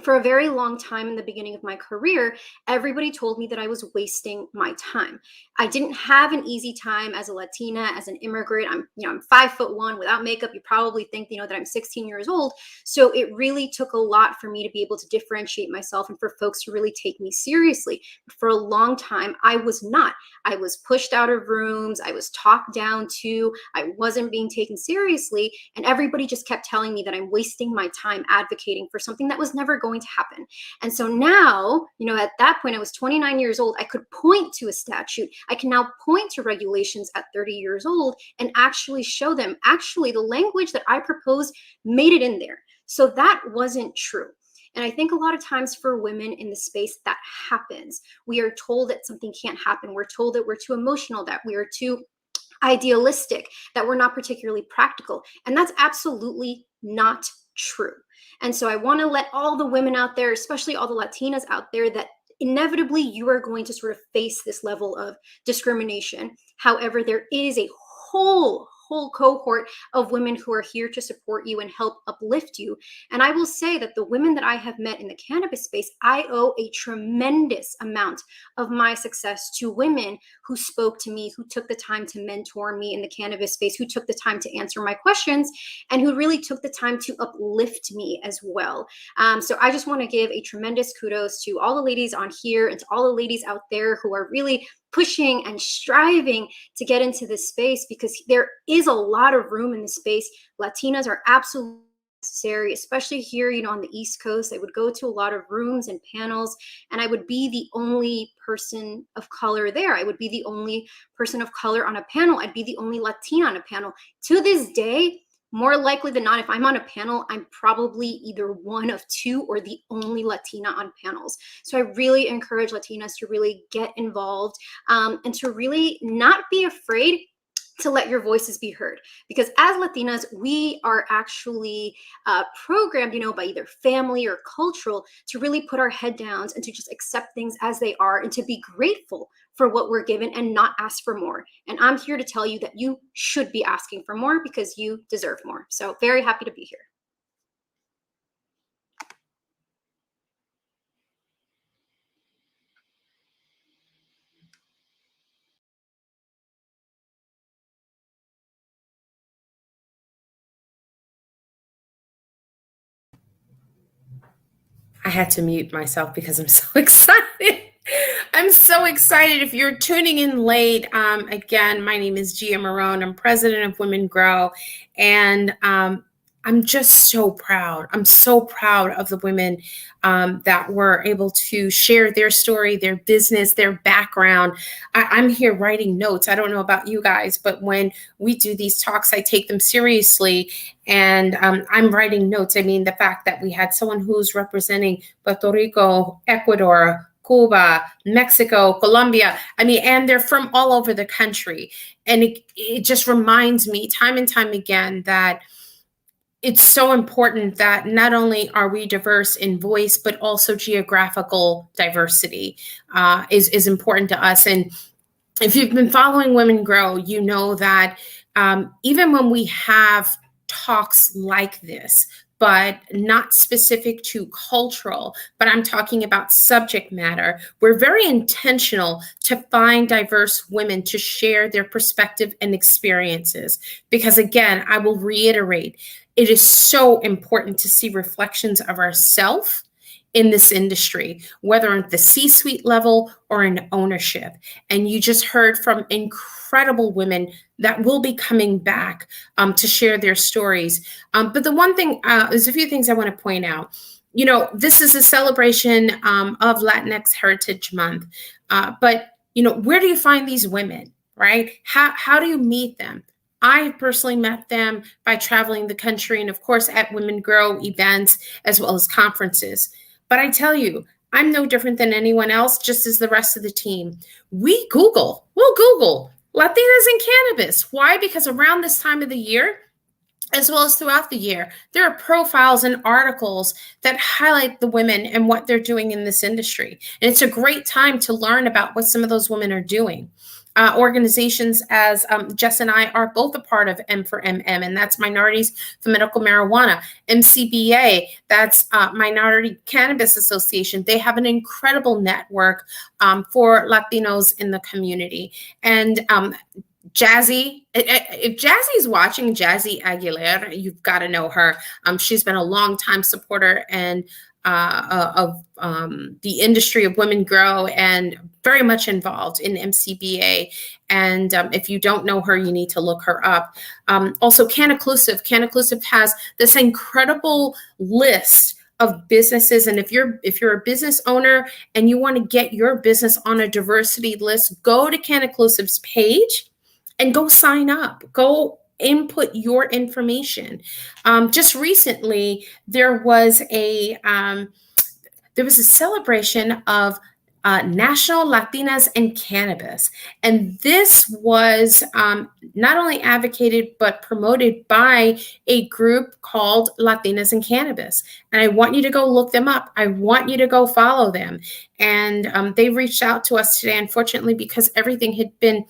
Speaker 7: for a very long time in the beginning of my career, everybody told me that I was wasting my time. I didn't have an easy time as a Latina, as an immigrant. I'm 5'1" without makeup. You probably think, that I'm 16 years old. So it really took a lot for me to be able to differentiate myself and for folks to really take me seriously. But for a long time, I was not. I was pushed out of rooms. I was talked down to. I wasn't being taken seriously. And everybody just kept telling me that I'm wasting my time advocating for something that was never going to happen. And so now, at that point, I was 29 years old. I could point to a statute. I can now point to regulations at 30 years old and actually show them, the language that I proposed made it in there. So that wasn't true. And I think a lot of times for women in the space that happens. We are told that something can't happen. We're told that we're too emotional, that we are too idealistic, that we're not particularly practical. And that's absolutely not true. And so I want to let all the women out there, especially all the Latinas out there, that inevitably you are going to sort of face this level of discrimination. However, there is a whole cohort of women who are here to support you and help uplift you. And I will say that the women that I have met in the cannabis space, I owe a tremendous amount of my success to women who spoke to me, who took the time to mentor me in the cannabis space, who took the time to answer my questions, and who really took the time to uplift me as well. So I just want to give a tremendous kudos to all the ladies on here and to all the ladies out there who are really pushing and striving to get into this space, because there is a lot of room in the space. Latinas are absolutely necessary, especially here, on the East Coast. I would go to a lot of rooms and panels, and I would be the only person of color there. I would be the only person of color on a panel. I'd be the only Latina on a panel. To this day, more likely than not, if I'm on a panel, I'm probably either one of two or the only Latina on panels. So I really encourage Latinas to really get involved and to really not be afraid to let your voices be heard. Because as Latinas, we are actually programmed, by either family or cultural to really put our head down and to just accept things as they are and to be grateful for what we're given and not ask for more. And I'm here to tell you that you should be asking for more because you deserve more. So very happy to be here.
Speaker 1: I had to mute myself because I'm so excited. I'm so excited. If you're tuning in late, again, my name is Gia Morón. I'm president of Women Grow, and I'm just so proud. I'm so proud of the women that were able to share their story, their business, their background. I'm here writing notes. I don't know about you guys, but when we do these talks, I take them seriously. And I'm writing notes. I mean, the fact that we had someone who's representing Puerto Rico, Ecuador, Cuba, Mexico, Colombia. I mean, and they're from all over the country. And it just reminds me time and time again that it's so important that not only are we diverse in voice, but also geographical diversity is important to us. And if you've been following Women Grow, you know that even when we have talks like this, but not specific to cultural, but I'm talking about subject matter, we're very intentional to find diverse women to share their perspective and experiences. Because again, I will reiterate, it is so important to see reflections of ourselves in this industry, whether at the C-suite level or in ownership. And you just heard from incredible women that will be coming back to share their stories. But the one thing, there's a few things I want to point out. You know, this is a celebration of Latinx Heritage Month. But, you know, where do you find these women, right? How do you meet them? I personally met them by traveling the country and, of course, at Women Grow events as well as conferences. But I tell you, I'm no different than anyone else, just as the rest of the team. We'll Google Latinas in cannabis. Why? Because around this time of the year, as well as throughout the year, there are profiles and articles that highlight the women and what they're doing in this industry. And it's a great time to learn about what some of those women are doing. Organizations as Jess and I are both a part of M4MM, and that's Minorities for Medical Marijuana. MCBA, that's Minority Cannabis Association. They have an incredible network for Latinos in the community. And Jazzy, if Jazzy's watching, Jazzy Aguilera, you've got to know her. She's been a longtime supporter and of the industry of Women Grow and very much involved in MCBA. And if you don't know her, you need to look her up. Also, Cannaclusive has this incredible list of businesses. And if you're a business owner and you want to get your business on a diversity list, go to Cannaclusive's page and go sign up. Go input your information. Just recently, there was a celebration of National Latinas in Cannabis, and this was not only advocated but promoted by a group called Latinas in Cannabis. And I want you to go look them up. I want you to go follow them. And they reached out to us today, unfortunately, because everything had been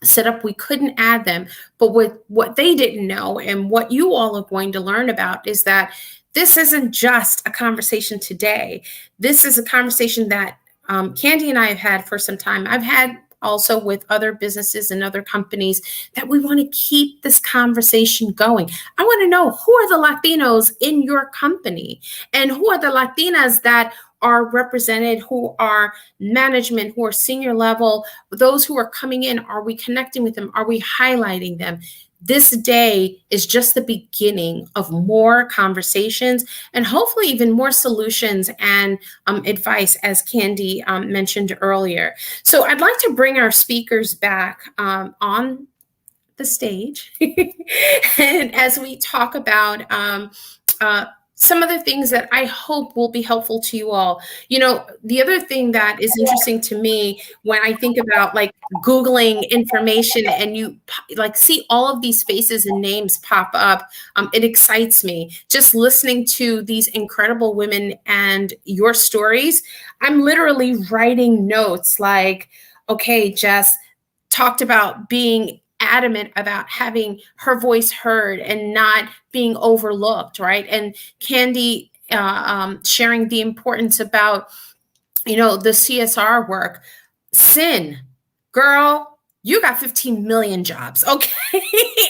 Speaker 1: set up, we couldn't add them. But what they didn't know and what you all are going to learn about is that this isn't just a conversation today. This is a conversation that Candy and I have had for some time. I've had also with other businesses and other companies that we want to keep this conversation going. I want to know, who are the Latinos in your company, and who are the Latinas that are represented, who are management, who are senior level, those who are coming in. Are we connecting with them? Are we highlighting them? This day is just the beginning of more conversations and hopefully even more solutions and advice, as Candy mentioned earlier. So I'd like to bring our speakers back on the stage and as we talk about some of the things that I hope will be helpful to you all. You know, the other thing that is interesting to me when I think about like Googling information and you like see all of these faces and names pop up, it excites me. Just listening to these incredible women and your stories, I'm literally writing notes like, okay, Jess talked about being adamant about having her voice heard and not being overlooked, right? And Candy sharing the importance about, you know, the CSR work. Girl, you got 15 million jobs, okay?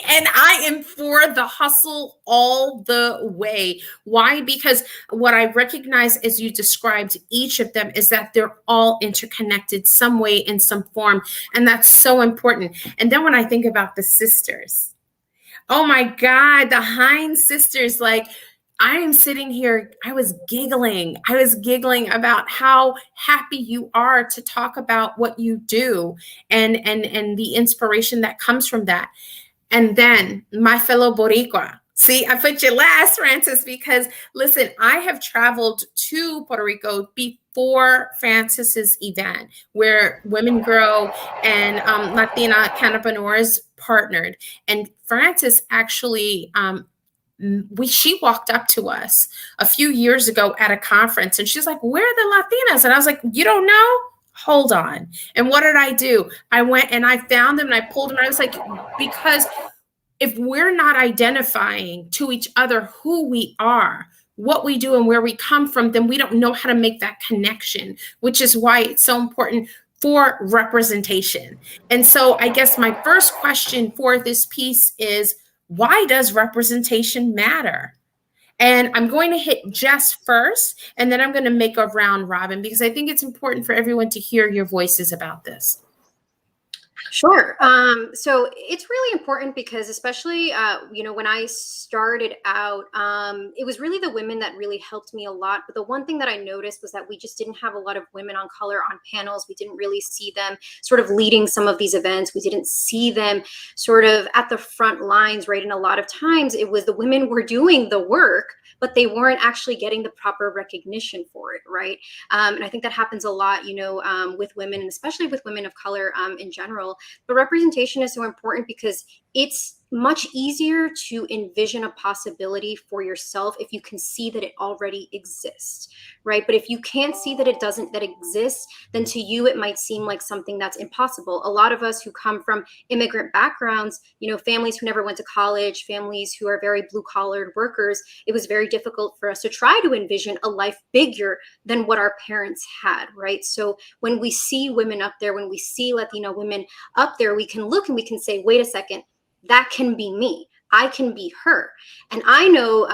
Speaker 1: And I am for the hustle all the way. Why? Because what I recognize as you described each of them is that they're all interconnected some way in some form. And that's so important. And then when I think about the sisters, oh my God, the Hines sisters, like, I am sitting here, I was giggling about how happy you are to talk about what you do and the inspiration that comes from that. And then my fellow Boricua. See, I put you last, Francis, because listen, I have traveled to Puerto Rico before Francis's event where Women Grow and Latina Cannapreneurs partnered. And Francis actually she walked up to us a few years ago at a conference and she's like, where are the Latinas? And I was like, you don't know? Hold on. And what did I do? I went and I found them and I pulled them. And I was like, because if we're not identifying to each other who we are, what we do and where we come from, then we don't know how to make that connection, which is why it's so important for representation. And so I guess my first question for this piece is, why does representation matter? And I'm going to hit Jess first, and then I'm going to make a round robin because I think it's important for everyone to hear your voices about this.
Speaker 7: Sure. So it's really important because especially, when I started out, it was really the women that really helped me a lot. But the one thing that I noticed was that we just didn't have a lot of women on color on panels. We didn't really see them sort of leading some of these events. We didn't see them sort of at the front lines, right? And a lot of times it was the women were doing the work, but they weren't actually getting the proper recognition for it, right? And I think that happens a lot, with women, and especially with women of color in general. But representation is so important because it's much easier to envision a possibility for yourself if you can see that it already exists, right? But if you can't see that that exists, then to you, it might seem like something that's impossible. A lot of us who come from immigrant backgrounds, families who never went to college, families who are very blue collared workers, it was very difficult for us to try to envision a life bigger than what our parents had, right? So when we see women up there, when we see Latina women up there, we can look and we can say, wait a second, that can be me. I can be her. And I know,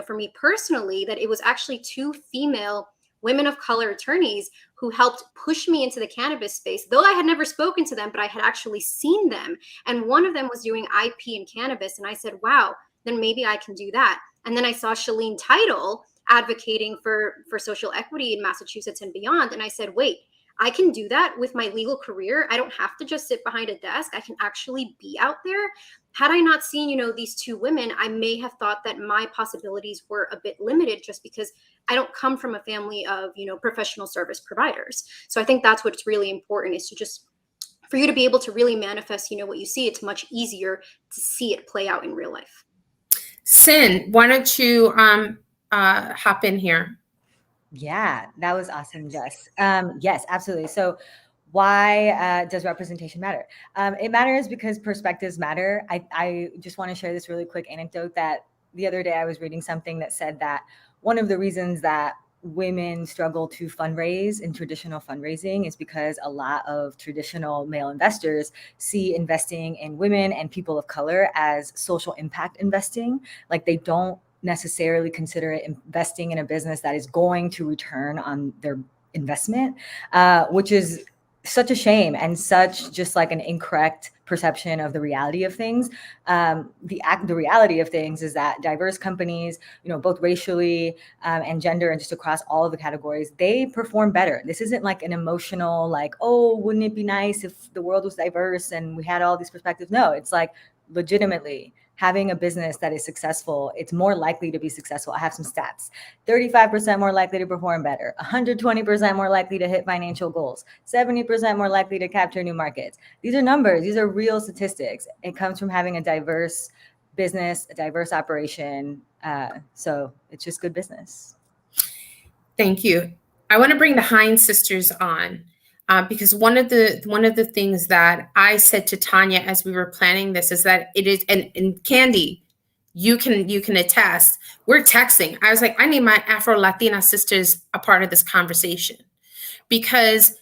Speaker 7: for me personally, that it was actually 2 female women of color attorneys who helped push me into the cannabis space, though I had never spoken to them, but I had actually seen them. And one of them was doing IP in cannabis. And I said, wow, then maybe I can do that. And then I saw Shalene Title advocating for social equity in Massachusetts and beyond. And I said, wait, I can do that with my legal career. I don't have to just sit behind a desk. I can actually be out there. Had I not seen, these 2 women, I may have thought that my possibilities were a bit limited just because I don't come from a family of, professional service providers. So I think that's what's really important is to just, for you to be able to really manifest, what you see, it's much easier to see it play out in real life.
Speaker 1: Cyn, why don't you hop in here?
Speaker 4: Yeah, that was awesome, Jess. Yes, absolutely. So why does representation matter? It matters because perspectives matter. I just want to share this really quick anecdote that the other day I was reading something that said that one of the reasons that women struggle to fundraise in traditional fundraising is because a lot of traditional male investors see investing in women and people of color as social impact investing. Like they don't necessarily consider it investing in a business that is going to return on their investment, which is such a shame and such just like an incorrect perception of the reality of things. The reality of things is that diverse companies, both racially and gender and just across all of the categories, they perform better. This isn't like an emotional, like, oh, wouldn't it be nice if the world was diverse and we had all these perspectives? No, it's like legitimately having a business that is successful, it's more likely to be successful. I have some stats. 35% more likely to perform better, 120% more likely to hit financial goals, 70% more likely to capture new markets. These are numbers. These are real statistics. It comes from having a diverse business, a diverse operation. So it's just good business.
Speaker 1: Thank you. I want to bring the Hines sisters on. Because one of the things that I said to Tanya as we were planning this is that it is, and Candy, you can attest, we're texting. I was like, I need my Afro Latina sisters a part of this conversation because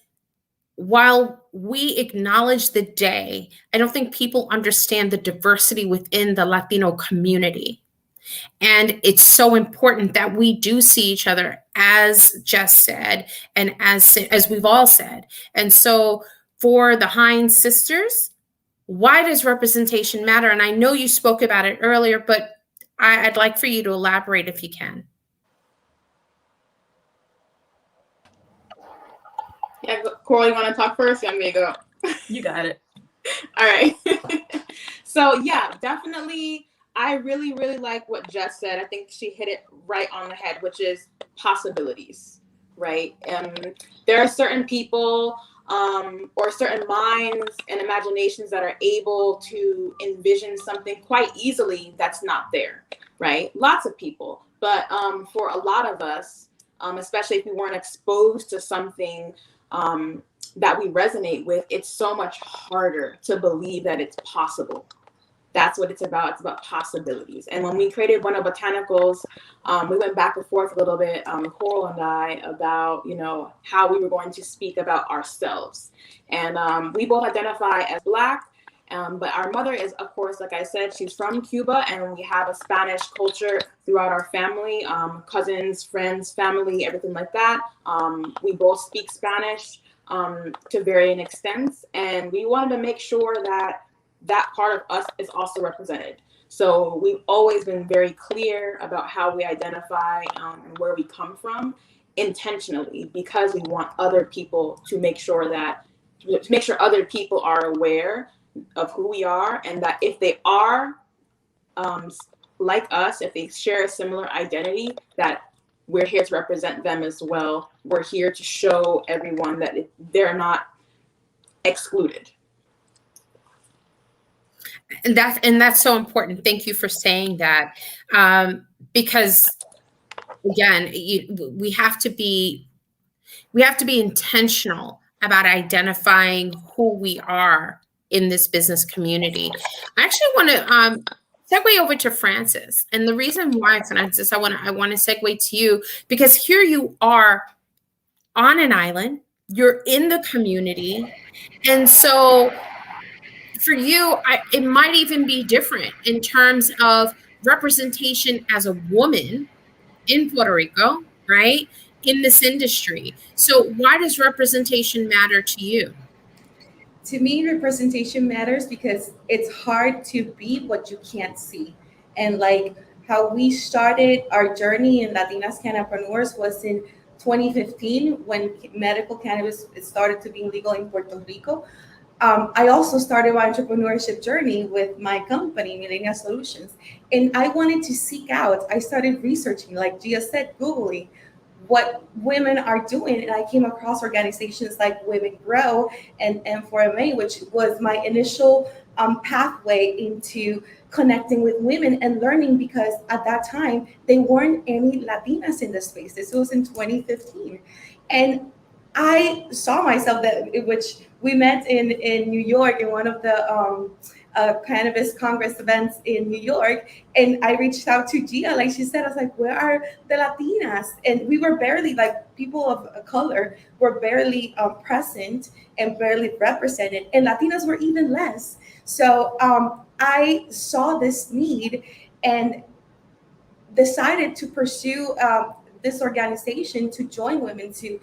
Speaker 1: while we acknowledge the day, I don't think people understand the diversity within the Latino community. And it's so important that we do see each other, as Jess said, and as we've all said. And so for the Hines sisters, why does representation matter? And I know you spoke about it earlier, but I'd like for you to elaborate if you can.
Speaker 6: Yeah, Coral, you want to talk first? I'm going to go.
Speaker 5: You got it.
Speaker 6: All right. So yeah, definitely. I really, really like what Jess said. I think she hit it right on the head, which is possibilities, right? There are certain people or certain minds and imaginations that are able to envision something quite easily that's not there, right? Lots of people. But for a lot of us, especially if we weren't exposed to something that we resonate with, it's so much harder to believe that it's possible. That's what it's about. It's about possibilities. And when we created Buena Botanicals, we went back and forth a little bit, Coral and I, about, how we were going to speak about ourselves. And we both identify as Black, but our mother is, of course, like I said, she's from Cuba, and we have a Spanish culture throughout our family, cousins, friends, family, everything like that. We both speak Spanish to varying extents, and we wanted to make sure that that part of us is also represented. So we've always been very clear about how we identify and where we come from intentionally, because we want other people to make sure other people are aware of who we are, and that if they are like us, if they share a similar identity, that we're here to represent them as well. We're here to show everyone that they're not excluded.
Speaker 1: And that's so important. Thank you for saying that, because again, we have to be intentional about identifying who we are in this business community. I actually want to segue over to Frances, and the reason why, Frances, I want to segue to you, because here you are on an island, you're in the community, and so for you, it might even be different in terms of representation as a woman in Puerto Rico, right? In this industry. So why does representation matter to you?
Speaker 3: To me, representation matters because it's hard to be what you can't see. And like how we started our journey in Latinx Cannapreneurs was in 2015 when medical cannabis started to be legal in Puerto Rico. I also started my entrepreneurship journey with my company, Millennia Solutions. And I wanted to seek out, I started researching, like Gia said, Googling what women are doing. And I came across organizations like Women Grow and M4MA, which was my initial pathway into connecting with women and learning, because at that time, there weren't any Latinas in the space. This was in 2015. And I saw myself which we met in New York in one of the cannabis Congress events in New York. And I reached out to Gia, like she said, I was like, where are the Latinas? And we were barely, like, people of color were barely present and barely represented. And Latinas were even less. So I saw this need and decided to pursue this organization to join women, to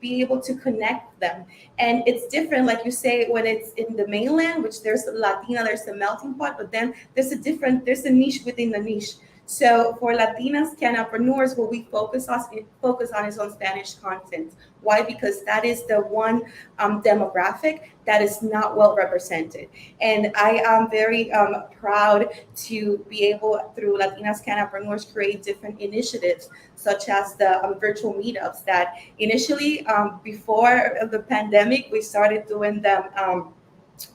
Speaker 3: be able to connect them. And it's different, like you say, when it's in the mainland, which there's Latina, there's a melting pot, but then there's a niche within the niche. So for Latinx Cannapreneurs, what we focus on is on Spanish content. Why? Because that is the one demographic that is not well represented. And I am very proud to be able, through Latinx Cannapreneurs, create different initiatives, such as the virtual meetups that initially, before the pandemic, we started doing them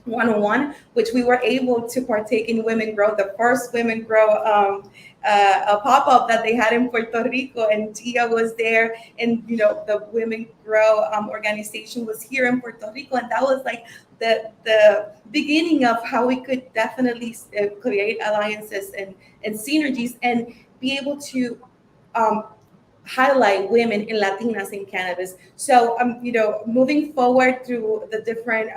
Speaker 3: one-on-one, which we were able to partake in Women Grow, the first Women Grow a pop-up that they had in Puerto Rico, and Gia was there, and the Women Grow organization was here in Puerto Rico, and that was like the beginning of how we could definitely create alliances and synergies and be able to highlight women and Latinas in cannabis. So, moving forward through the different,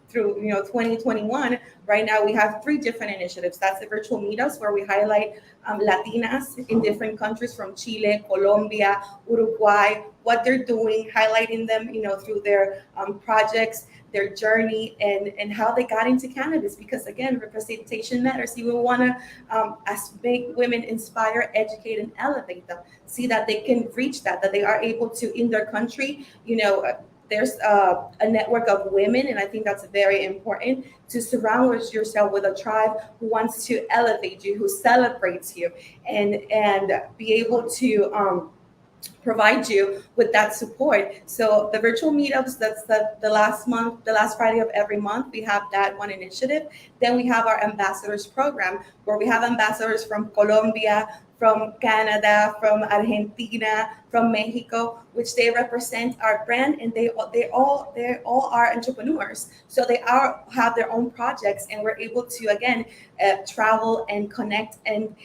Speaker 3: through 2021, right now we have 3 different initiatives. That's the virtual meetups where we highlight Latinas in different countries from Chile, Colombia, Uruguay, what they're doing, highlighting them, through their projects, their journey, and how they got into cannabis. Because again, representation matters. We want to, as make women inspire, educate, and elevate them. See that they can reach that they are able to in their country. There's a network of women, and I think that's very important to surround yourself with a tribe who wants to elevate you, who celebrates you, and be able to provide you with that support. So the virtual meetups, that's the last Friday of every month, we have that one initiative. Then we have our ambassadors program, where we have ambassadors from Colombia, from Canada, from Argentina, from Mexico, which they represent our brand, and they all are entrepreneurs. So they have their own projects, and we're able to again travel and connect and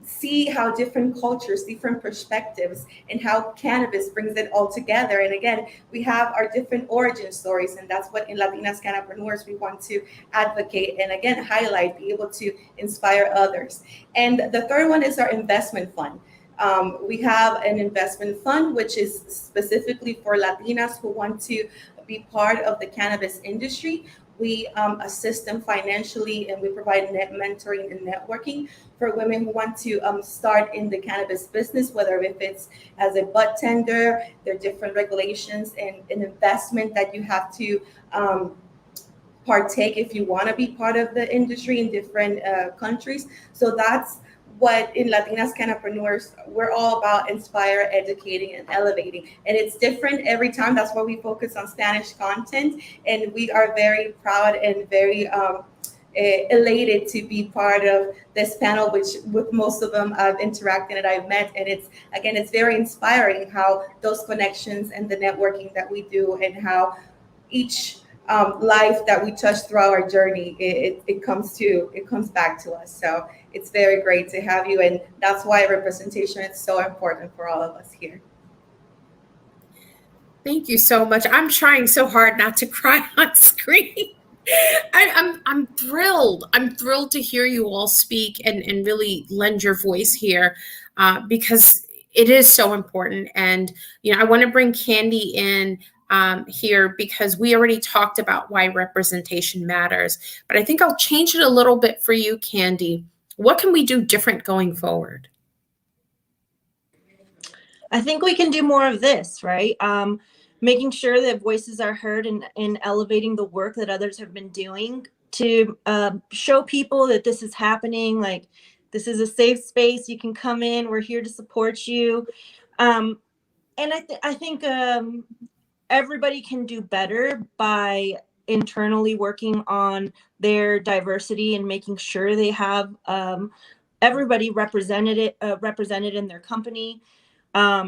Speaker 3: see how different cultures, different perspectives, and how cannabis brings it all together. And again, we have our different origin stories, and that's what in Latinx Cannapreneurs we want to advocate and again highlight, be able to inspire others. And the third one is our investment fund. We have an investment fund which is specifically for Latinas who want to be part of the cannabis industry. We assist them financially, and we provide mentoring and networking for women who want to start in the cannabis business, whether if it's as a bud tender, there are different regulations and an investment that you have to partake if you want to be part of the industry in different countries. So that's what in Latinx Cannapreneurs, we're all about: inspire, educating, and elevating. And it's different every time. That's why we focus on Spanish content. And we are very proud and very elated to be part of this panel, which with most of them I've interacted and I've met. And it's very inspiring how those connections and the networking that we do, and how each life that we touch throughout our journey, it comes back to us. So it's very great to have you, and that's why representation is so important for all of us here.
Speaker 1: Thank you so much. I'm trying so hard not to cry on screen. I'm thrilled. I'm thrilled to hear you all speak and really lend your voice here, because it is so important. And I want to bring Candy in here, because we already talked about why representation matters. But I think I'll change it a little bit for you, Candy. What can we do different going forward?
Speaker 2: I think we can do more of this, right? Making sure that voices are heard and elevating the work that others have been doing to show people that this is happening. Like, this is a safe space. You can come in. We're here to support you. And I think everybody can do better by internally working on their diversity and making sure they have everybody represented in their company. I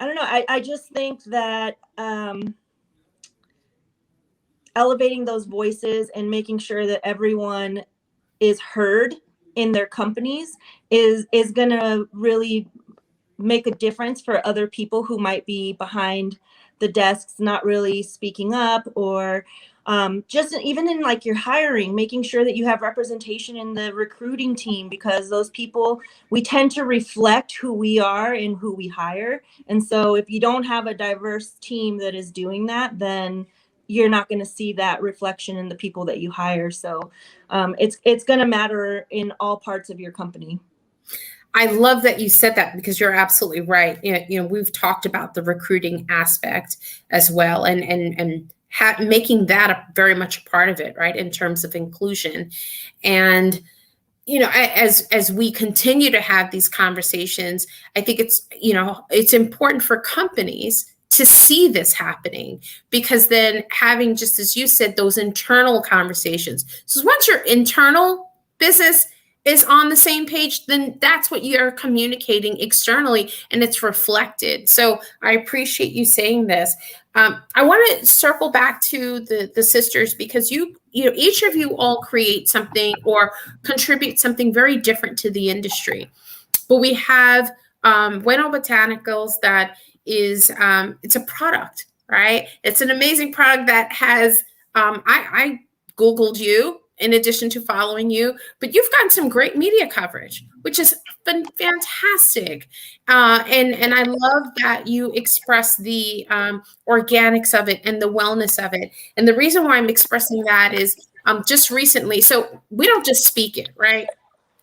Speaker 2: don't know. I just think that elevating those voices and making sure that everyone is heard in their companies is going to really make a difference for other people who might be behind the desks, not really speaking up, or just even in like your hiring, making sure that you have representation in the recruiting team, because those people, we tend to reflect who we are and who we hire. And so if you don't have a diverse team that is doing that, then you're not going to see that reflection in the people that you hire. So it's going to matter in all parts of your company.
Speaker 1: I love that you said that, because you're absolutely right. We've talked about the recruiting aspect as well, and making that very much a part of it, right, in terms of inclusion. And as we continue to have these conversations, I think it's important for companies to see this happening, because then having, just as you said, those internal conversations. So once your internal business is on the same page, then that's what you're communicating externally, and it's reflected. So I appreciate you saying this. I want to circle back to the sisters, because each of you all create something or contribute something very different to the industry. But we have Buena Botanicals that is, it's a product, right? It's an amazing product that has, I Googled you in addition to following you, but you've gotten some great media coverage, which has been fantastic. And I love that you express the organics of it and the wellness of it. And the reason why I'm expressing that is just recently, so we don't just speak it, right?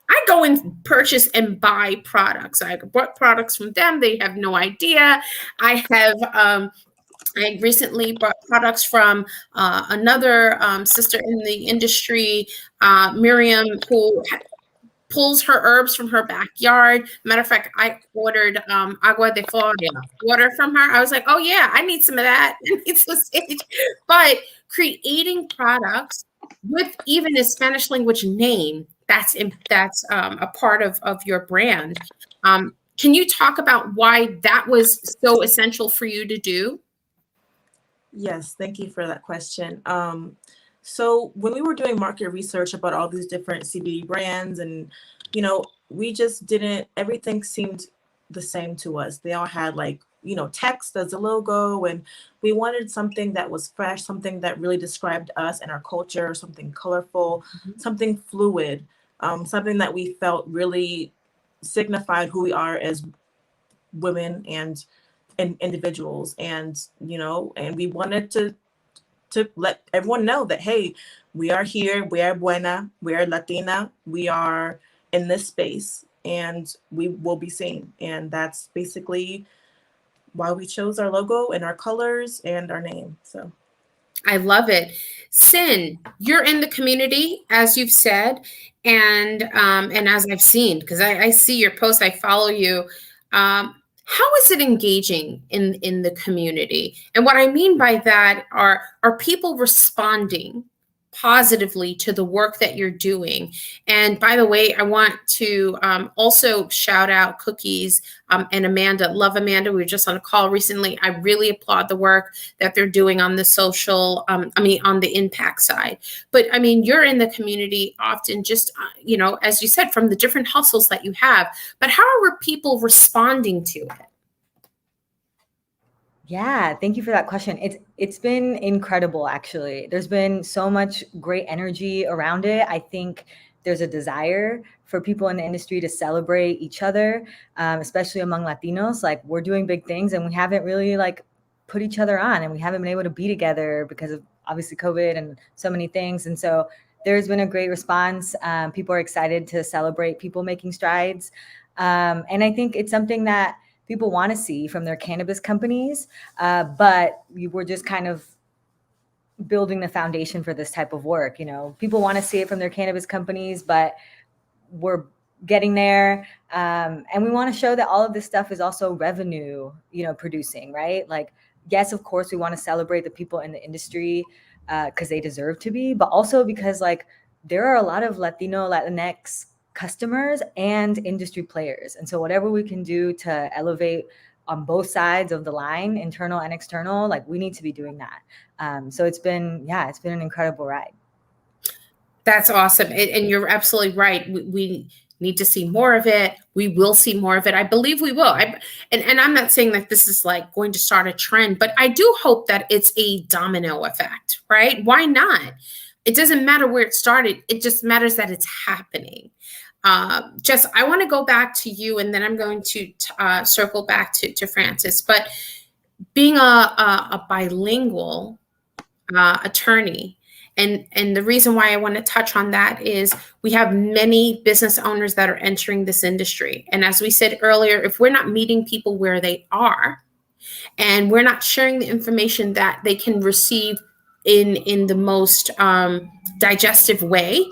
Speaker 1: I go and purchase and buy products. I bought products from them. They have no idea. I recently bought products from another sister in the industry, Miriam, who pulls her herbs from her backyard. Matter of fact, I ordered agua de flor water from her. I was like, oh yeah, I need some of that. I need some sage. But creating products with even a Spanish language name, that's a part of your brand. Can you talk about why that was so essential for you to do?
Speaker 5: Yes, thank you for that question. So when we were doing market research about all these different CBD brands, and we just didn't, everything seemed the same to us. They all had like, text as a logo, and we wanted something that was fresh, something that really described us and our culture, something colorful, something fluid, something that we felt really signified who we are as women and individuals. And we wanted to let everyone know that, hey, we are here, we are Buena, we are Latina, we are in this space, and we will be seen. And that's basically why we chose our logo and our colors and our name. So
Speaker 1: I love it. Cyn, you're in the community, as you've said, and as I've seen, because I see your posts, I follow you. How is it engaging in the community? And what I mean by that are people responding positively to the work that you're doing? And by the way, I want to also shout out Cookies and Amanda. Love Amanda. We were just on a call recently. I really applaud the work that they're doing on the social, on the impact side. But I mean, you're in the community often, just, as you said, from the different hustles that you have. But how are people responding to it?
Speaker 4: Yeah, thank you for that question. It's been incredible, actually. There's been so much great energy around it. I think there's a desire for people in the industry to celebrate each other, especially among Latinos. Like, we're doing big things, and we haven't really put each other on, and we haven't been able to be together because of obviously COVID and so many things. And so there's been a great response. People are excited to celebrate people making strides. And I think it's something that people want to see from their cannabis companies, but we're just kind of building the foundation for this type of work. People want to see it from their cannabis companies, but we're getting there. And we want to show that all of this stuff is also revenue, producing, right? Like, yes, of course, we want to celebrate the people in the industry because they deserve to be, but also because there are a lot of Latino, Latinx customers and industry players. And so whatever we can do to elevate on both sides of the line, internal and external, we need to be doing that. So it's been an incredible ride.
Speaker 1: That's awesome. And you're absolutely right. We need to see more of it. We will see more of it. I believe we will. And I'm not saying that this is going to start a trend, but I do hope that it's a domino effect, right? Why not? It doesn't matter where it started. It just matters that it's happening. Jess, I want to go back to you, and then I'm going to circle back to Francis. But being a bilingual attorney, and the reason why I want to touch on that is we have many business owners that are entering this industry. And as we said earlier, if we're not meeting people where they are, and we're not sharing the information that they can receive in the most digestive way,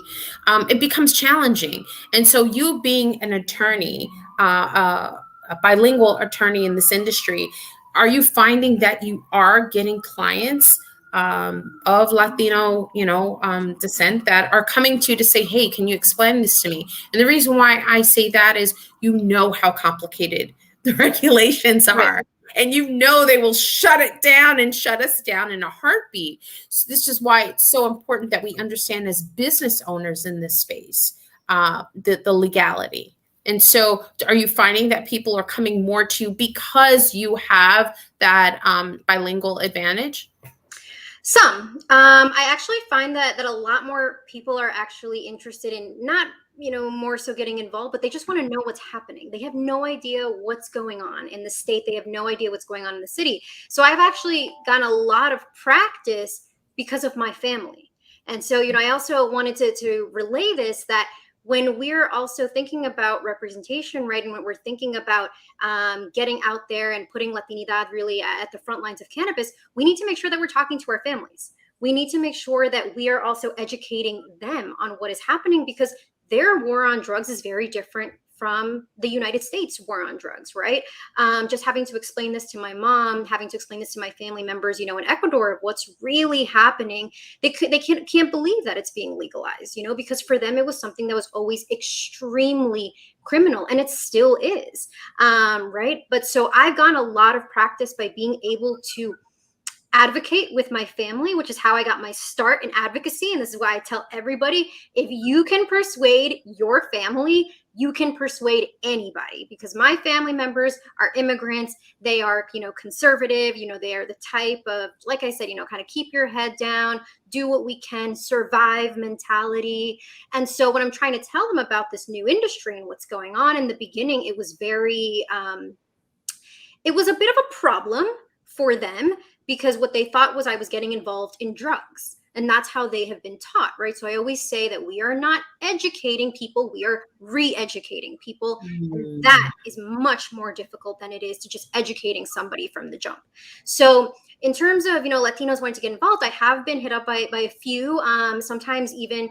Speaker 1: it becomes challenging. And so you being an attorney, a bilingual attorney in this industry, are you finding that you are getting clients of Latino, descent that are coming to say, hey, can you explain this to me? And the reason why I say that is, how complicated the regulations are. Right. And they will shut it down and shut us down in a heartbeat. So this is why it's so important that we understand as business owners in this space, the legality And so are you finding that people are coming more to you because you have that bilingual advantage?
Speaker 7: Some. I actually find that a lot more people are actually interested in not, more so getting involved, but they just want to know what's happening. They have no idea what's going on in the state. They have no idea what's going on in the city. So I've actually gotten a lot of practice because of my family. And so, I also wanted to relay this, that when we're also thinking about representation, right, and when we're thinking about getting out there and putting Latinidad really at the front lines of cannabis, we need to make sure that we're talking to our families. We need to make sure that we are also educating them on what is happening, because their war on drugs is very different from the United States war on drugs, right? Just having to explain this to my mom, having to explain this to my family members, in Ecuador, of what's really happening. They can't believe that it's being legalized, because for them it was something that was always extremely criminal, and it still is, right? But so I've gotten a lot of practice by being able to advocate with my family, which is how I got my start in advocacy. And this is why I tell everybody, if you can persuade your family, you can persuade anybody, because my family members are immigrants. They are, conservative, they are the type of, like I said, kind of keep your head down, do what we can, survive mentality. And so when I'm trying to tell them about this new industry and what's going on, in the beginning, it was very, it was a bit of a problem for them, because what they thought was I was getting involved in drugs. And that's how they have been taught, right? So I always say that we are not educating people, we are re-educating people. And that is much more difficult than it is to just educating somebody from the jump. So in terms of, Latinos wanting to get involved, I have been hit up by a few, sometimes even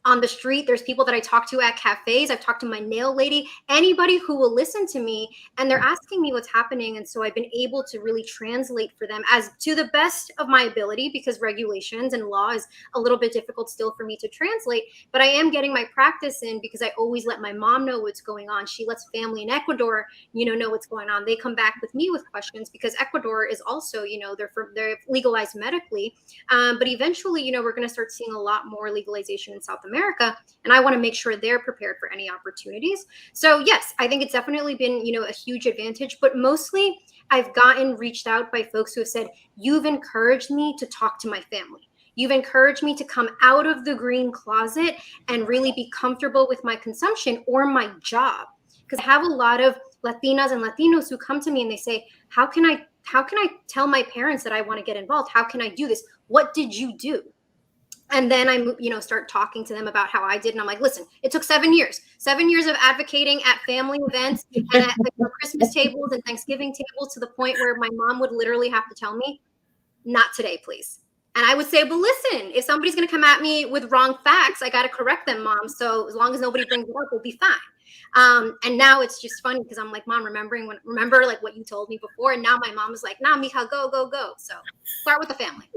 Speaker 7: on the street. There's people that I talk to at cafes. I've talked to my nail lady, anybody who will listen to me, and they're asking me what's happening. And so I've been able to really translate for them as to the best of my ability, because regulations and law is a little bit difficult still for me to translate, but I am getting my practice in, because I always let my mom know what's going on. She lets family in Ecuador, know what's going on. They come back with me with questions, because Ecuador is also, they're legalized medically. But eventually, we're going to start seeing a lot more legalization in South America, and I want to make sure they're prepared for any opportunities. So yes, I think it's definitely been, a huge advantage, but mostly I've gotten reached out by folks who have said, you've encouraged me to talk to my family. You've encouraged me to come out of the green closet and really be comfortable with my consumption or my job. Because I have a lot of Latinas and Latinos who come to me and they say, how can I tell my parents that I want to get involved? How can I do this? What did you do? And then I, start talking to them about how I did. And I'm like, listen, it took 7 years of advocating at family events and at Christmas tables and Thanksgiving tables, to the point where my mom would literally have to tell me, not today, please. And I would say, but listen, if somebody's going to come at me with wrong facts, I got to correct them, Mom. So as long as nobody brings it up, we'll be fine. And now it's just funny, because I'm like, Mom, remember like what you told me before. And now my mom is like, nah, mija, go. So start with the family.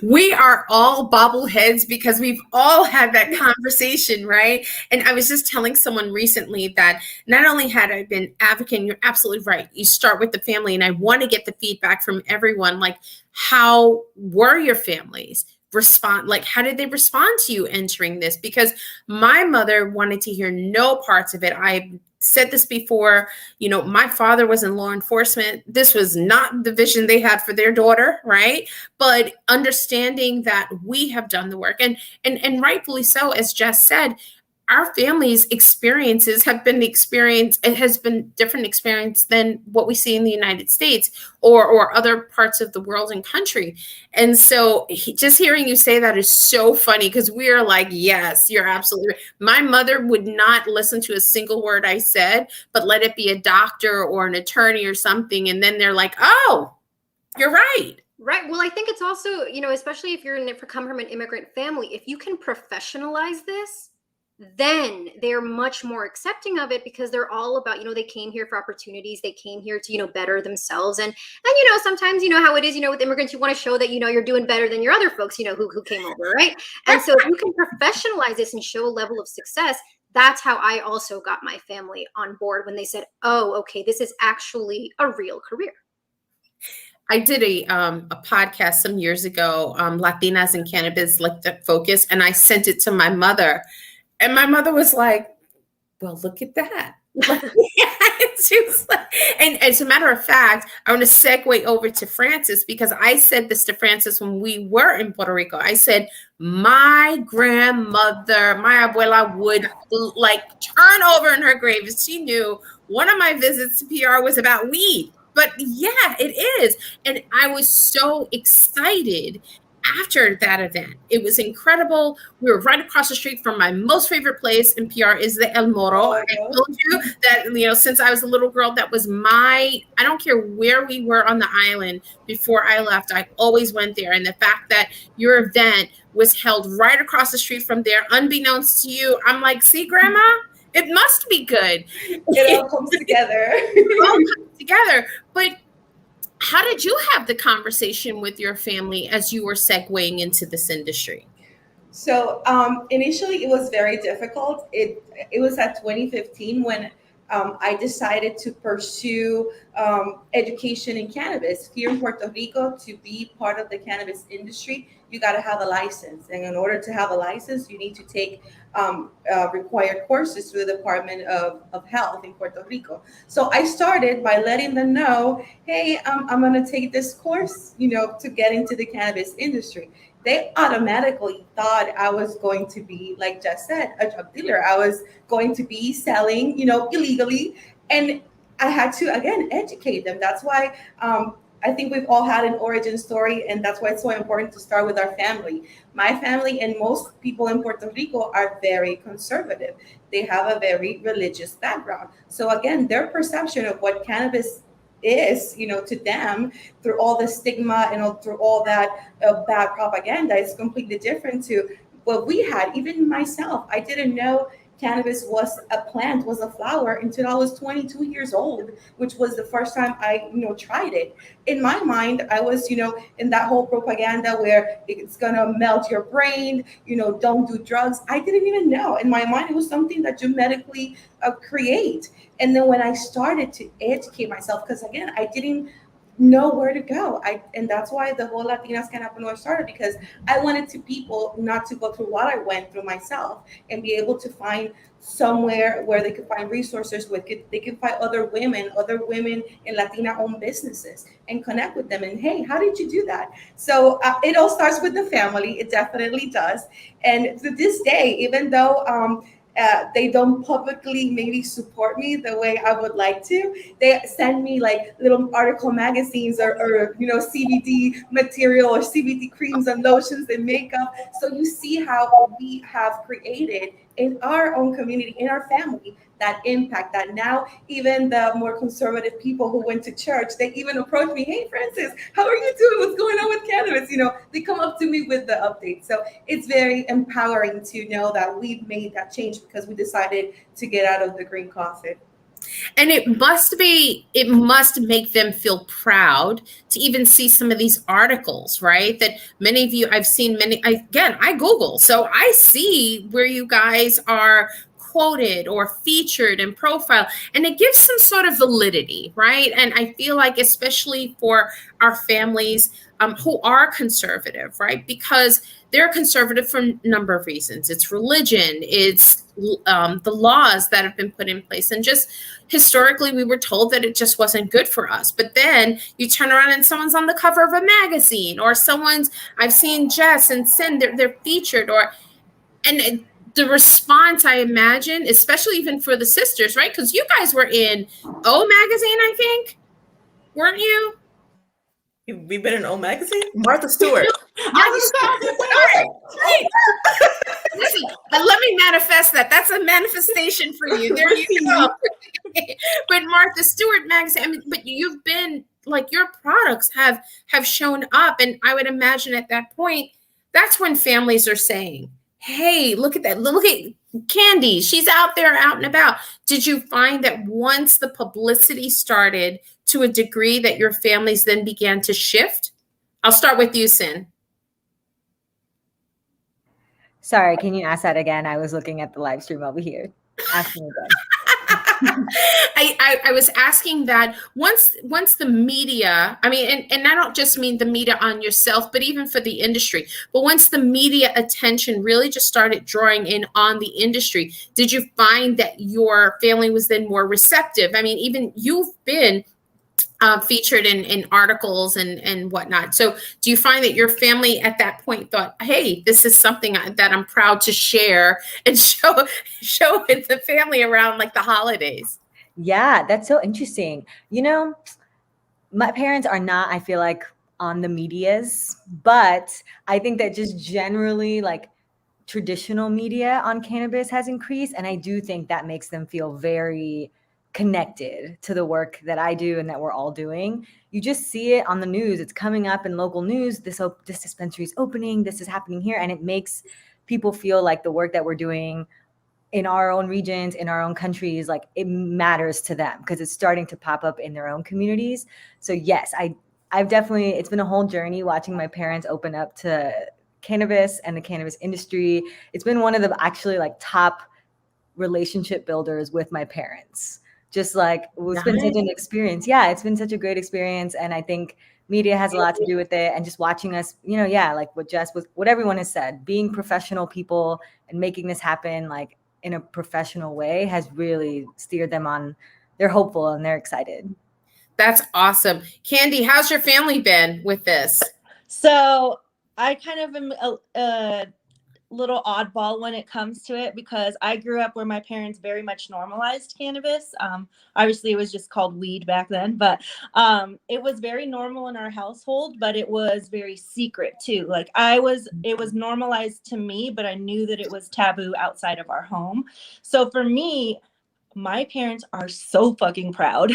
Speaker 1: We are all bobbleheads, because we've all had that conversation, right? And I was just telling someone recently that not only had I been advocating, you're absolutely right, you start with the family, and I want to get the feedback from everyone, like, how were your families respond? Like, how did they respond to you entering this? Because my mother wanted to hear no parts of it. I said this before, my father was in law enforcement. This was not the vision they had for their daughter, right? But understanding that we have done the work, and rightfully so, as Jess said, our family's experiences have been it has been different experience than what we see in the United States or other parts of the world and country. And so just hearing you say that is so funny, because we are like, yes, you're absolutely right. My mother would not listen to a single word I said, but let it be a doctor or an attorney or something. And then they're like, oh, you're right.
Speaker 7: Right. Well, I think it's also, especially if come from an immigrant family, if you can professionalize this, then they're much more accepting of it, because they're all about, they came here for opportunities. They came here to, better themselves. And sometimes, how it is, with immigrants, you want to show that, you're doing better than your other folks, who came over. Right. And so if you can professionalize this and show a level of success, that's how I also got my family on board, when they said, oh, okay, this is actually a real career.
Speaker 1: I did a podcast some years ago, Latinas and Cannabis, like the focus, and I sent it to my mother. And my mother was like, well, look at that. She was like, and as a matter of fact, I want to segue over to Frances, because I said this to Frances when we were in Puerto Rico. I said, my grandmother, my abuela, would like turn over in her grave if she knew one of my visits to PR was about weed. But yeah, it is. And I was so excited after that event. It was incredible. We were right across the street from my most favorite place in PR is the El Moro. I told you that, you know, since I was a little girl, that was I don't care where we were on the island before I left, I always went there. And the fact that your event was held right across the street from there, unbeknownst to you, I'm like, see, Grandma, it must be good.
Speaker 3: It all comes together.
Speaker 1: It all comes together. But how did you have the conversation with your family as you were segueing into this industry?
Speaker 3: So initially, it was very difficult. It was at 2015 when I decided to pursue education in cannabis. Here in Puerto Rico, to be part of the cannabis industry, you got to have a license. And in order to have a license, you need to take required courses through the Department of Health in Puerto Rico. So I started by letting them know, hey, I'm going to take this course, you know, to get into the cannabis industry. They automatically thought I was going to be, like Jess said, a drug dealer. I was going to be selling, you know, illegally. And I had to, again, educate them. That's why I think we've all had an origin story, and that's why it's so important to start with our family. My family and most people in Puerto Rico are very conservative. They have a very religious background. So again, their perception of what cannabis is, you know, to them, through all the stigma and through all that bad propaganda, is completely different to what we had. Even myself, I didn't know cannabis was a plant, was a flower, until I was 22 years old, which was the first time I, you know, tried it. In my mind, I was, you know, in that whole propaganda where it's gonna melt your brain, you know, don't do drugs. I didn't even know. In my mind, it was something that you medically create. And then when I started to educate myself, because again, I didn't know where to go. And that's why the whole Latinas Cannapreneurs started, because I wanted to people not to go through what I went through myself, and be able to find somewhere where they could find resources with it. They can find other women in Latina owned businesses, and connect with them. And hey, how did you do that? So it all starts with the family. It definitely does. And to this day, even though they don't publicly maybe support me the way I would like to, they send me like little article magazines or you know, CBD material or CBD creams and lotions and makeup. So you see how we have created in our own community, in our family, that impact, that now even the more conservative people who went to church, they even approach me, hey, Frances, how are you doing? What's going on with cannabis? You know, they come up to me with the updates. So it's very empowering to know that we've made that change because we decided to get out of the green coffee.
Speaker 1: And it must make them feel proud to even see some of these articles, right? That many of you, I've seen many, again, I Google, so I see where you guys are quoted or featured and profile, and it gives some sort of validity, right? And I feel like, especially for our families who are conservative, right? Because they're conservative for a number of reasons. It's religion, it's the laws that have been put in place, and just historically we were told that it just wasn't good for us. But then you turn around and someone's on the cover of a magazine, or I've seen Jess and Sin, they're featured, and the response, I imagine, especially even for the sisters, right? Because you guys were in O Magazine, I think, weren't you?
Speaker 5: We've been in O Magazine? Martha Stewart.
Speaker 1: Listen, let me manifest that. That's a manifestation for you. There you go. But Martha Stewart Magazine, I mean, but you've been, like, your products have shown up. And I would imagine at that point, that's when families are saying, hey, look at that. Look at Candy. She's out there, out and about. Did you find that once the publicity started to a degree that your families then began to shift? I'll start with you, Sin.
Speaker 4: Sorry, can you ask that again? I was looking at the live stream over here. Ask me again.
Speaker 1: I was asking that once the media, I mean, and I don't just mean the media on yourself, but even for the industry, but once the media attention really just started drawing in on the industry, did you find that your family was then more receptive? I mean, even you've been featured in articles and whatnot. So do you find that your family at that point thought, hey, this is something that I'm proud to share and show with the family around like the holidays?
Speaker 4: Yeah, that's so interesting. You know, my parents are not, I feel like, on the medias, but I think that just generally like traditional media on cannabis has increased. And I do think that makes them feel very connected to the work that I do and that we're all doing. You just see it on the news. It's coming up in local news. This dispensary is opening. This is happening here. And it makes people feel like the work that we're doing in our own regions, in our own countries, like it matters to them because it's starting to pop up in their own communities. So yes, I've definitely, it's been a whole journey watching my parents open up to cannabis and the cannabis industry. It's been one of the actually like top relationship builders with my parents. Just like it's been such an experience. Yeah, it's been such a great experience. And I think media has a lot to do with it. And just watching us, you know, yeah, like what everyone has said, being professional people and making this happen like in a professional way has really steered them on. They're hopeful and they're excited.
Speaker 1: That's awesome. Candy, how's your family been with this?
Speaker 2: So I kind of am a little oddball when it comes to it because I grew up where my parents very much normalized cannabis. Obviously, it was just called weed back then, but it was very normal in our household, but it was very secret too. Like it was normalized to me, but I knew that it was taboo outside of our home. So for me, my parents are so fucking proud.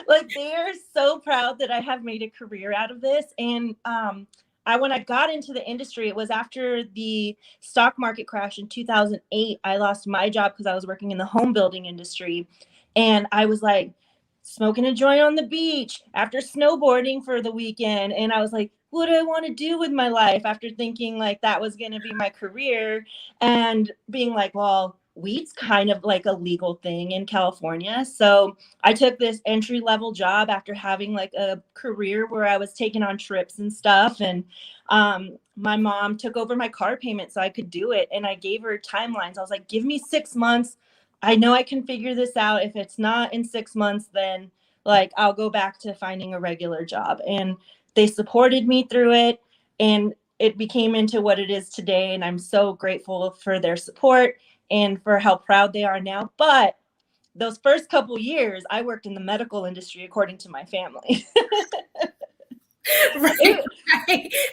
Speaker 2: Like they are so proud that I have made a career out of this. And when I got into the industry, it was after the stock market crash in 2008. I lost my job because I was working in the home building industry. And I was like smoking a joint on the beach after snowboarding for the weekend. And I was like, what do I want to do with my life after thinking like that was going to be my career and being like, well, weed's kind of like a legal thing in California. So I took this entry level job after having like a career where I was taking on trips and stuff. And my mom took over my car payment so I could do it. And I gave her timelines. I was like, give me 6 months. I know I can figure this out. If it's not in 6 months, then like I'll go back to finding a regular job. And they supported me through it. And it became into what it is today. And I'm so grateful for their support and for how proud they are now. But those first couple years, I worked in the medical industry, according to my family.
Speaker 1: Right.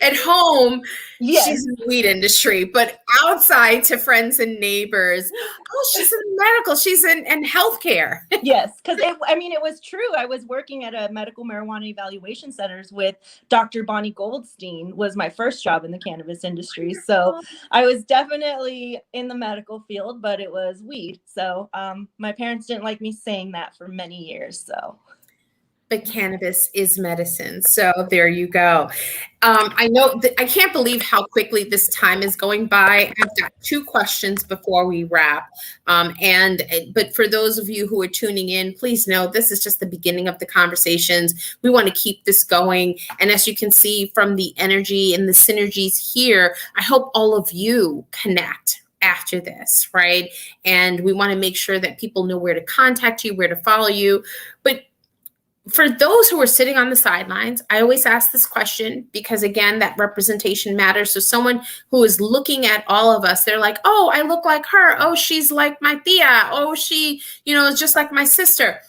Speaker 1: At home,
Speaker 2: yes.
Speaker 1: She's in the weed industry, but outside to friends and neighbors, oh, she's in medical, she's in healthcare.
Speaker 2: Yes, because it was true. I was working at a medical marijuana evaluation centers with Dr. Bonnie Goldstein was my first job in the cannabis industry. So I was definitely in the medical field, but it was weed. So my parents didn't like me saying that for many years. So.
Speaker 1: But cannabis is medicine. So there you go. I know that I can't believe how quickly this time is going by. I've got 2 questions before we wrap. But for those of you who are tuning in, please know this is just the beginning of the conversations. We want to keep this going. And as you can see from the energy and the synergies here, I hope all of you connect after this, right? And we want to make sure that people know where to contact you, where to follow you. But for those who are sitting on the sidelines, I always ask this question because, again, that representation matters. So someone who is looking at all of us, they're like, oh, I look like her. Oh, she's like my tia. Oh, she, is just like my sister.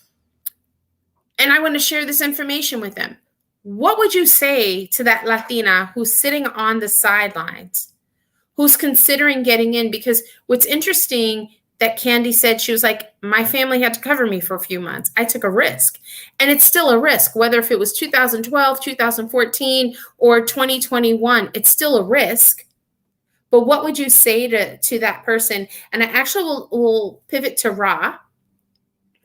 Speaker 1: And I want to share this information with them. What would you say to that Latina who's sitting on the sidelines, who's considering getting in? Because what's interesting that Candy said, she was like, my family had to cover me for a few months. I took a risk. And it's still a risk, whether if it was 2012, 2014, or 2021, it's still a risk. But what would you say to that person? And I actually will pivot to Ra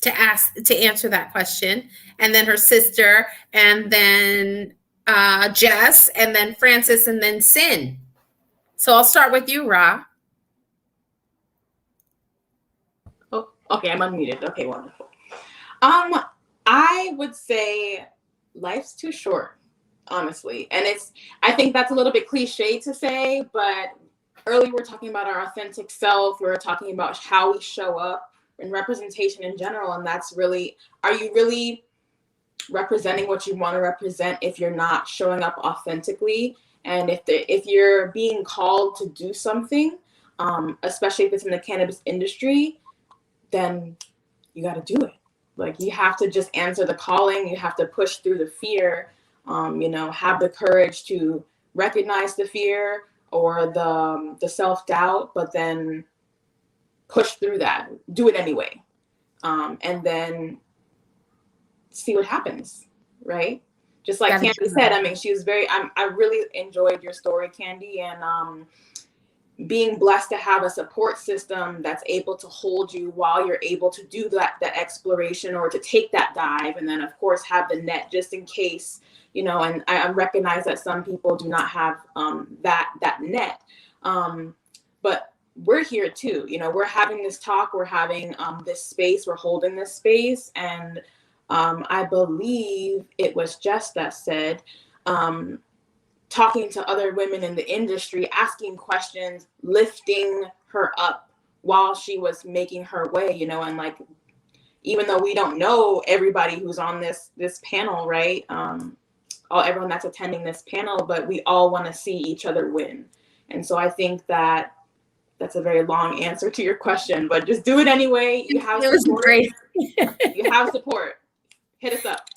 Speaker 1: to answer that question. And then her sister, and then Jess, and then Francis, and then Sin. So I'll start with you, Ra.
Speaker 6: Oh, Okay, I'm unmuted. Okay, wonderful. I would say life's too short, honestly. And I think that's a little bit cliche to say, but earlier we're talking about our authentic self. We're talking about how we show up and representation in general. And that's really, are you really representing what you want to represent if you're not showing up authentically? And if you're being called to do something, especially if it's in the cannabis industry, then you got to do it. Like, you have to just answer the calling. You have to push through the fear, have the courage to recognize the fear or the self-doubt, but then push through that, do it anyway. And then see what happens, right? Just like Candy said, I mean, she was I really enjoyed your story, Candy, and being blessed to have a support system that's able to hold you while you're able to do that exploration or to take that dive, and then of course have the net just in case, and I recognize that some people do not have that net, but we're here too. We're having this talk, we're having this space, we're holding this space, and I believe it was Jess that said, talking to other women in the industry, asking questions, lifting her up while she was making her way, and like, even though we don't know everybody who's on this panel, right? Everyone that's attending this panel, but we all want to see each other win. And so I think that's a very long answer to your question, but just do it anyway. You have support. It was great. You have support. Hit us up.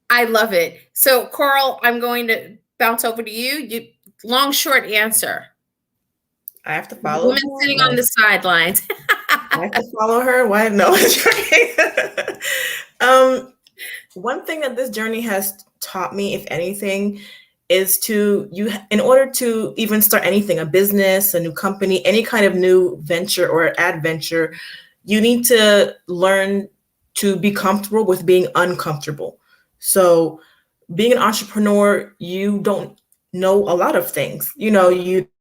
Speaker 1: I love it. So Coral, I'm going to bounce over to you. Long, short answer.
Speaker 5: I have to follow.
Speaker 1: Woman sitting on the sidelines.
Speaker 5: I have to follow her. Why? No. One thing that this journey has taught me, if anything, is in order to even start anything, a business, a new company, any kind of new venture or adventure, you need to learn to be comfortable with being uncomfortable. So being an entrepreneur, you don't know a lot of things. You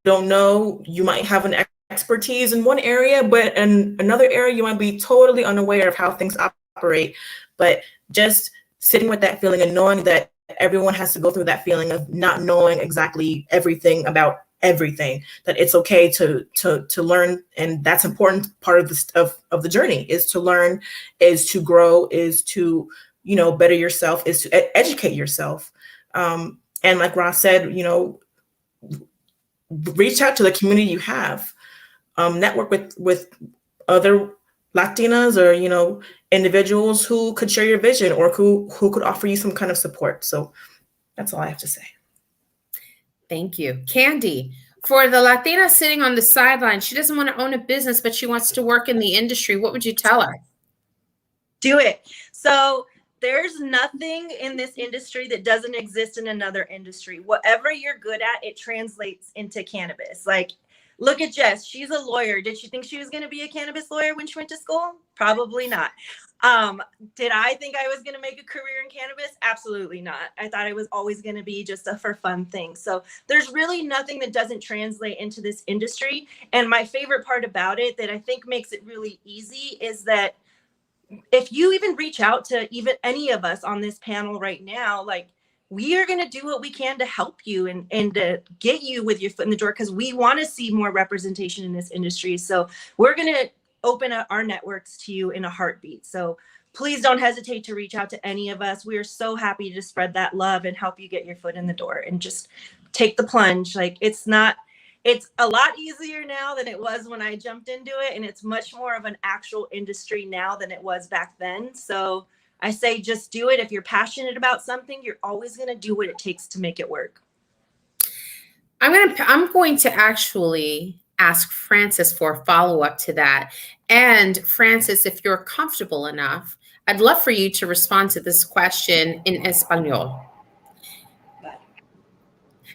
Speaker 5: don't know, you might have an expertise in one area, but in another area, you might be totally unaware of how things operate. But just sitting with that feeling and knowing that everyone has to go through that feeling of not knowing exactly everything about everything, that it's okay to learn. And that's important part of the journey, is to learn, is to grow, is to better yourself, is to educate yourself. And like Ross said, reach out to the community you have, network with other Latinas or, individuals who could share your vision or who could offer you some kind of support. So that's all I have to say.
Speaker 1: Thank you. Candy, for the Latina sitting on the sideline, she doesn't want to own a business, but she wants to work in the industry. What would you tell her?
Speaker 2: Do it. So there's nothing in this industry that doesn't exist in another industry. Whatever you're good at, it translates into cannabis. Like, look at Jess. She's a lawyer. Did she think she was going to be a cannabis lawyer when she went to school? Probably not. Did I think I was going to make a career in cannabis? Absolutely not. I thought it was always going to be just a for fun thing. So there's really nothing that doesn't translate into this industry. And my favorite part about it that I think makes it really easy is that if you even reach out to even any of us on this panel right now, like, we are going to do what we can to help you and to get you with your foot in the door, because we want to see more representation in this industry. So we're going to open up our networks to you in a heartbeat. So please don't hesitate to reach out to any of us. We are so happy to spread that love and help you get your foot in the door and just take the plunge. Like, it's a lot easier now than it was when I jumped into it. And it's much more of an actual industry now than it was back then. So I say, just do it. If you're passionate about something, you're always going to do what it takes to make it work.
Speaker 1: I'm going to actually ask Frances for a follow-up to that. And Frances, if you're comfortable enough, I'd love for you to respond to this question in Espanol.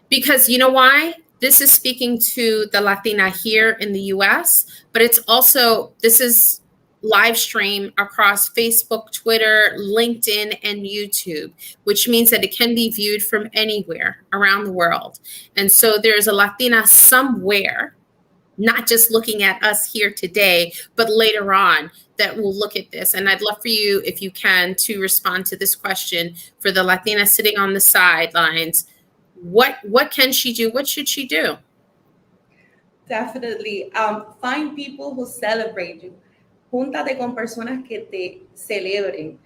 Speaker 1: Because you know why? This is speaking to the Latina here in the US, but this is live stream across Facebook, Twitter, LinkedIn, and YouTube, which means that it can be viewed from anywhere around the world. And so there's a Latina somewhere not just looking at us here today, but later on that will look at this. And I'd love for you, if you can, to respond to this question for the Latina sitting on the sidelines. What can she do? What should she do?
Speaker 3: Definitely. Find people who celebrate you. Júntate con personas que te celebren.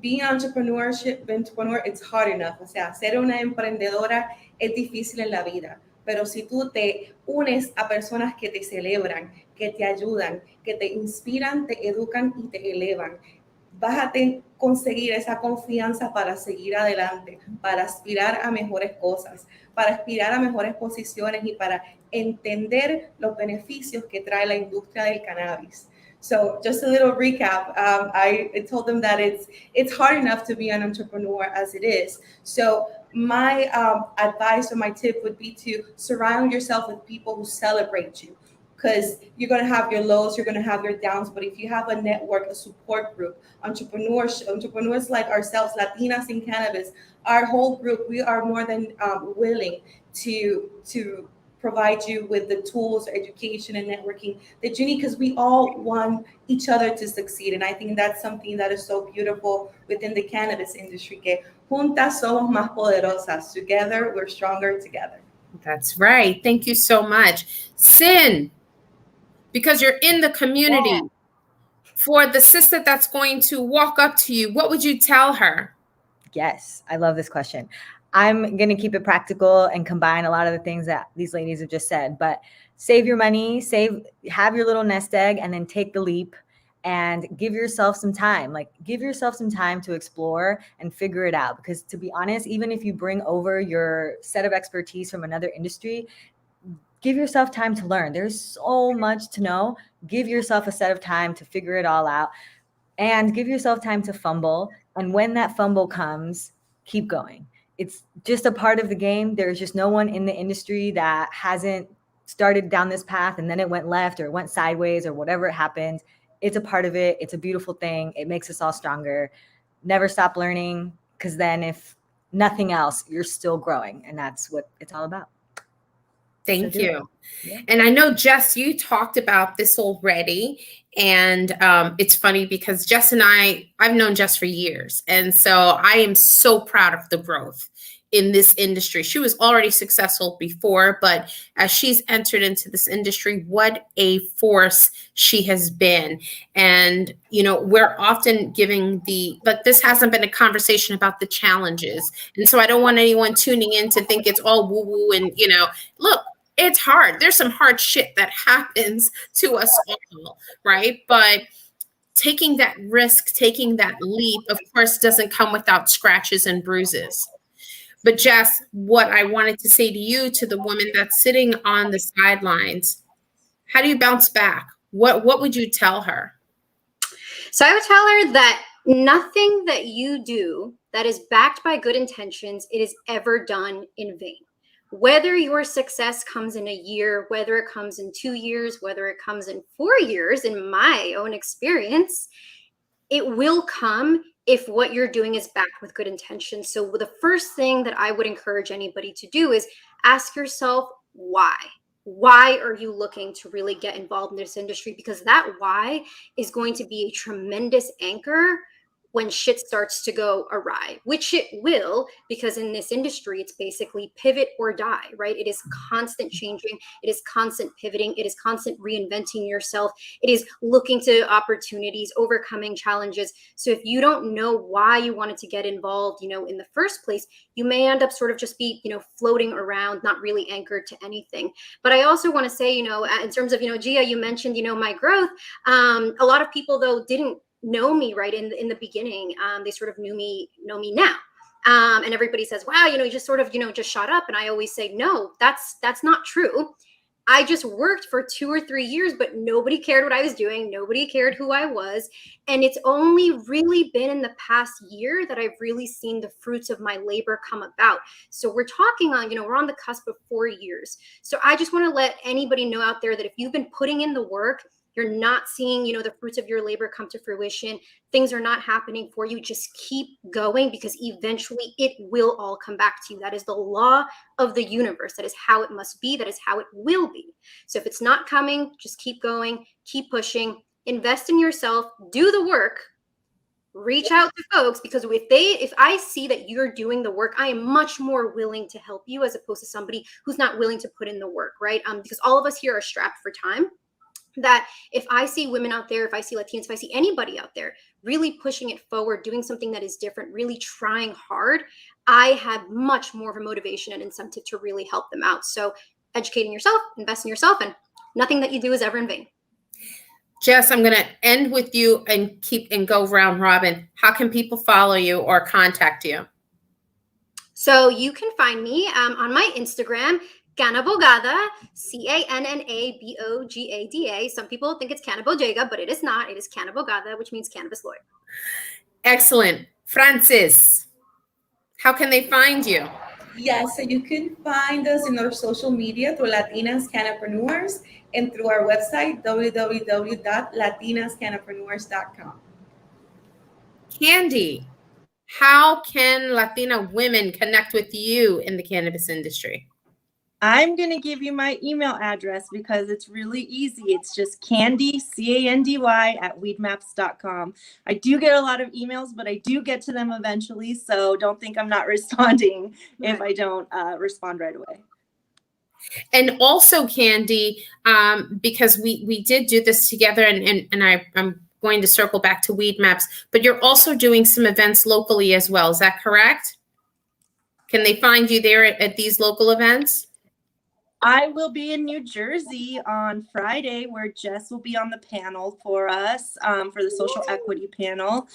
Speaker 3: Being entrepreneur, it's hard enough. O sea, ser una emprendedora es difícil en la vida. Pero si tú te unes a personas que te celebran, que te ayudan, que te inspiran, te educan y te elevan, vas a conseguir esa confianza para seguir adelante, para aspirar a mejores cosas, para aspirar a mejores posiciones y para entender los beneficios que trae la industria del cannabis. So just a little recap. I told them that it's hard enough to be an entrepreneur as it is. So my advice or my tip would be to surround yourself with people who celebrate you, because you're going to have your lows, you're going to have your downs. But if you have a network, a support group, entrepreneurs like ourselves, Latinas in cannabis, our whole group, we are more than willing to provide you with the tools, education, and networking that you need, because we all want each other to succeed. And I think that's something that is so beautiful within the cannabis industry, que juntas somos más poderosas. Together, we're stronger together.
Speaker 1: That's right. Thank you so much. Cyn, because you're in the community, for the sister that's going to walk up to you, what would you tell her?
Speaker 4: Yes, I love this question. I'm going to keep it practical and combine a lot of the things that these ladies have just said, but save your money, have your little nest egg, and then take the leap and give yourself some time. Like, give yourself some time to explore and figure it out. Because to be honest, even if you bring over your set of expertise from another industry, give yourself time to learn. There's so much to know. Give yourself a set of time to figure it all out, and give yourself time to fumble. And when that fumble comes, keep going. It's just a part of the game. There's just no one in the industry that hasn't started down this path and then it went left or it went sideways or whatever it happened. It's a part of it. It's a beautiful thing. It makes us all stronger. Never stop learning, because then if nothing else, you're still growing, and that's what it's all about.
Speaker 1: Thank you. Yeah. And I know, Jess, you talked about this already. And it's funny because Jess and I've known Jess for years. And so I am so proud of the growth in this industry. She was already successful before, but as she's entered into this industry, what a force she has been. And, you know, we're often giving but this hasn't been a conversation about the challenges. And so I don't want anyone tuning in to think it's all woo-woo and, you know, look, it's hard. There's some hard shit that happens to us all, right? But taking that risk, taking that leap, of course, doesn't come without scratches and bruises. But Jess, what I wanted to say to you, to the woman that's sitting on the sidelines, how do you bounce back? What would you tell her?
Speaker 7: So I would tell her that nothing that you do that is backed by good intentions, it is ever done in vain. Whether your success comes in a year, whether it comes in 2 years, whether it comes in 4 years, in my own experience, it will come if what you're doing is backed with good intentions. So the first thing that I would encourage anybody to do is ask yourself why. Why are you looking to really get involved in this industry? Because that why is going to be a tremendous anchor when shit starts to go awry, which it will, because in this industry, it's basically pivot or die, right? It is constant changing. It is constant pivoting. It is constant reinventing yourself. It is looking to opportunities, overcoming challenges. So if you don't know why you wanted to get involved, you know, in the first place, you may end up sort of just be, you know, floating around, not really anchored to anything. But I also want to say, you know, in terms of, you know, Gia, you mentioned, you know, my growth. A lot of people, though, didn't know me right in the beginning. They sort of know me now. And everybody says, wow, you know, you just sort of, you know, just shot up. And I always say, no, that's not true. I just worked for 2 or 3 years, but nobody cared what I was doing. Nobody cared who I was. And it's only really been in the past year that I've really seen the fruits of my labor come about. So we're talking on, you know, we're on the cusp of 4 years. So I just want to let anybody know out there that if you've been putting in the work, you're not seeing, the fruits of your labor come to fruition, things are not happening for you, just keep going, because eventually it will all come back to you. That is the law of the universe. That is how it must be. That is how it will be. So if it's not coming, just keep going, keep pushing, invest in yourself, do the work, reach out to folks, because if I see that you're doing the work, I am much more willing to help you, as opposed to somebody who's not willing to put in the work, right? Because all of us here are strapped for time. That if I see women out there, if I see Latinos, if I see anybody out there really pushing it forward, doing something that is different, really trying hard, I have much more of a motivation and incentive to really help them out. So educating yourself, invest in yourself, and nothing that you do is ever in vain.
Speaker 1: Jess, I'm going to end with you and go round robin. How can people follow you or contact you?
Speaker 7: So you can find me on my Instagram, Cannabogada, Cannabogada. Some people think it's Cannabojega, but it is not. It is Cannabogada, which means cannabis lawyer.
Speaker 1: Excellent. Francis, how can they find you?
Speaker 3: Yes, so you can find us in our social media through Latinx Cannapreneurs and through our website, www.latinascannapreneurs.com.
Speaker 1: Candy, how can Latina women connect with you in the cannabis industry?
Speaker 5: I'm going to give you my email address because it's really easy. It's just Candy, Candy, at WeedMaps.com. I do get a lot of emails, but I do get to them eventually. So don't think I'm not responding if I don't respond right away.
Speaker 1: And also, Candy, because we did do this together, and I'm going to circle back to WeedMaps, but you're also doing some events locally as well. Is that correct? Can they find you there at these local events?
Speaker 5: I will be in New Jersey on Friday, where Jess will be on the panel for us for the social equity panel.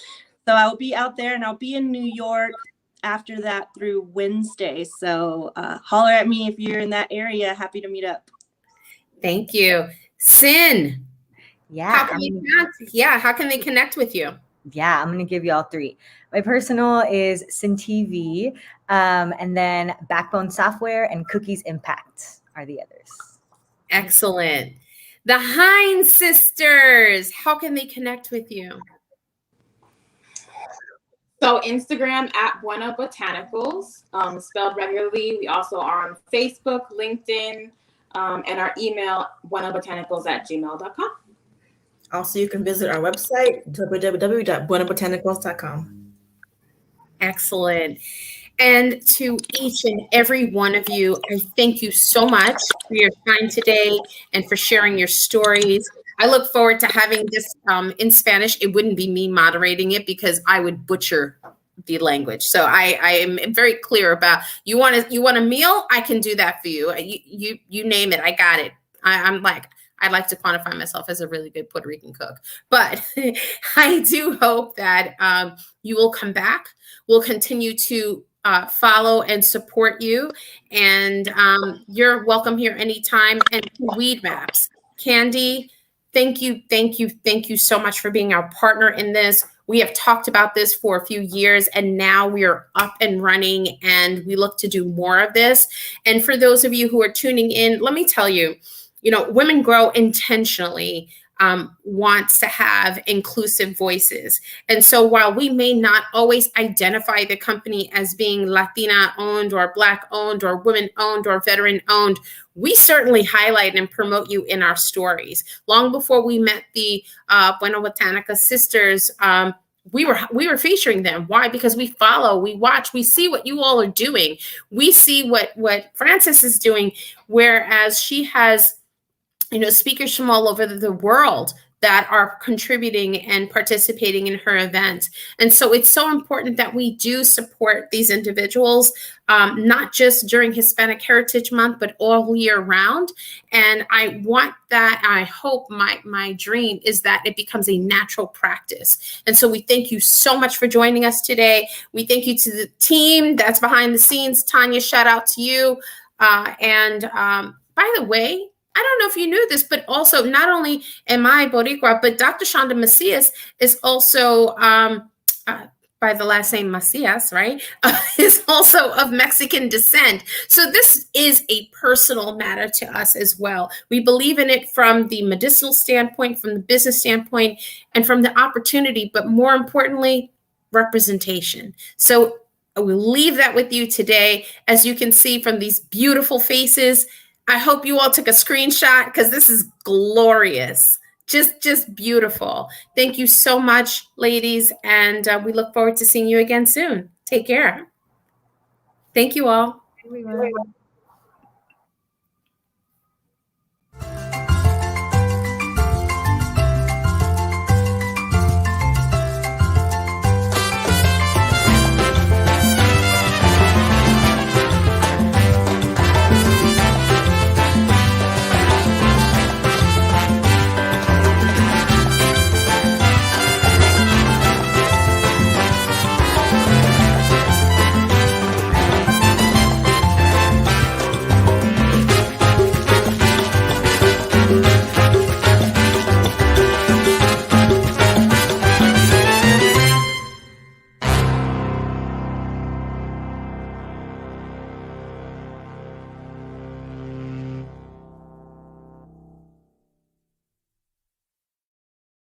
Speaker 5: So I'll be out there, and I'll be in New York after that through Wednesday. So holler at me if you're in that area. Happy to meet up.
Speaker 1: Thank you. Cyn.
Speaker 4: Yeah.
Speaker 1: How can they connect with you?
Speaker 4: Yeah, I'm going to give you all three. My personal is Cynthia and then Backbone Software and Cookies Impact are the others.
Speaker 1: Excellent. The Hines sisters, how can they connect with you?
Speaker 6: So Instagram at Buena Botanicals, spelled regularly. We also are on Facebook, LinkedIn, and our email, buenabotanicals@gmail.com.
Speaker 8: Also, you can visit our website, www.buenabotanicals.com.
Speaker 1: Excellent. And to each and every one of you, I thank you so much for your time today and for sharing your stories. I look forward to having this in Spanish. It wouldn't be me moderating it because I would butcher the language. So I am very clear about you want a meal? I can do that for you. You name it. I got it. I'd like to quantify myself as a really good Puerto Rican cook, but I do hope that you will come back. We'll continue to follow and support you, and you're welcome here anytime. And WeedMaps, Candy, thank you so much for being our partner in this. We have talked about this for a few years, and now we are up and running, and we look to do more of this. And for those of you who are tuning in, let me tell you, Women Grow intentionally wants to have inclusive voices. And so while we may not always identify the company as being Latina owned or Black owned or women owned or veteran owned, we certainly highlight and promote you in our stories. Long before we met the Buena Botanica sisters, we were featuring them. Why? Because we follow, we watch, we see what you all are doing. We see what Frances is doing, whereas she has speakers from all over the world that are contributing and participating in her event. And so it's so important that we do support these individuals, not just during Hispanic Heritage Month, but all year round. And I want that. I hope my dream is that it becomes a natural practice. And so we thank you so much for joining us today. We thank you to the team that's behind the scenes. Tanya, shout out to you. And by the way, I don't know if you knew this, but also not only am I Boricua, but Dr. Shonda Macias is also by the last name Macias, right, is also of Mexican descent. So this is a personal matter to us as well. We believe in it from the medicinal standpoint, from the business standpoint, and from the opportunity, but more importantly, representation. So I will leave that with you today. As you can see from these beautiful faces, I hope you all took a screenshot because this is glorious. Just beautiful. Thank you so much, ladies, and we look forward to seeing you again soon. Take care. Thank you all.
Speaker 2: Everyone.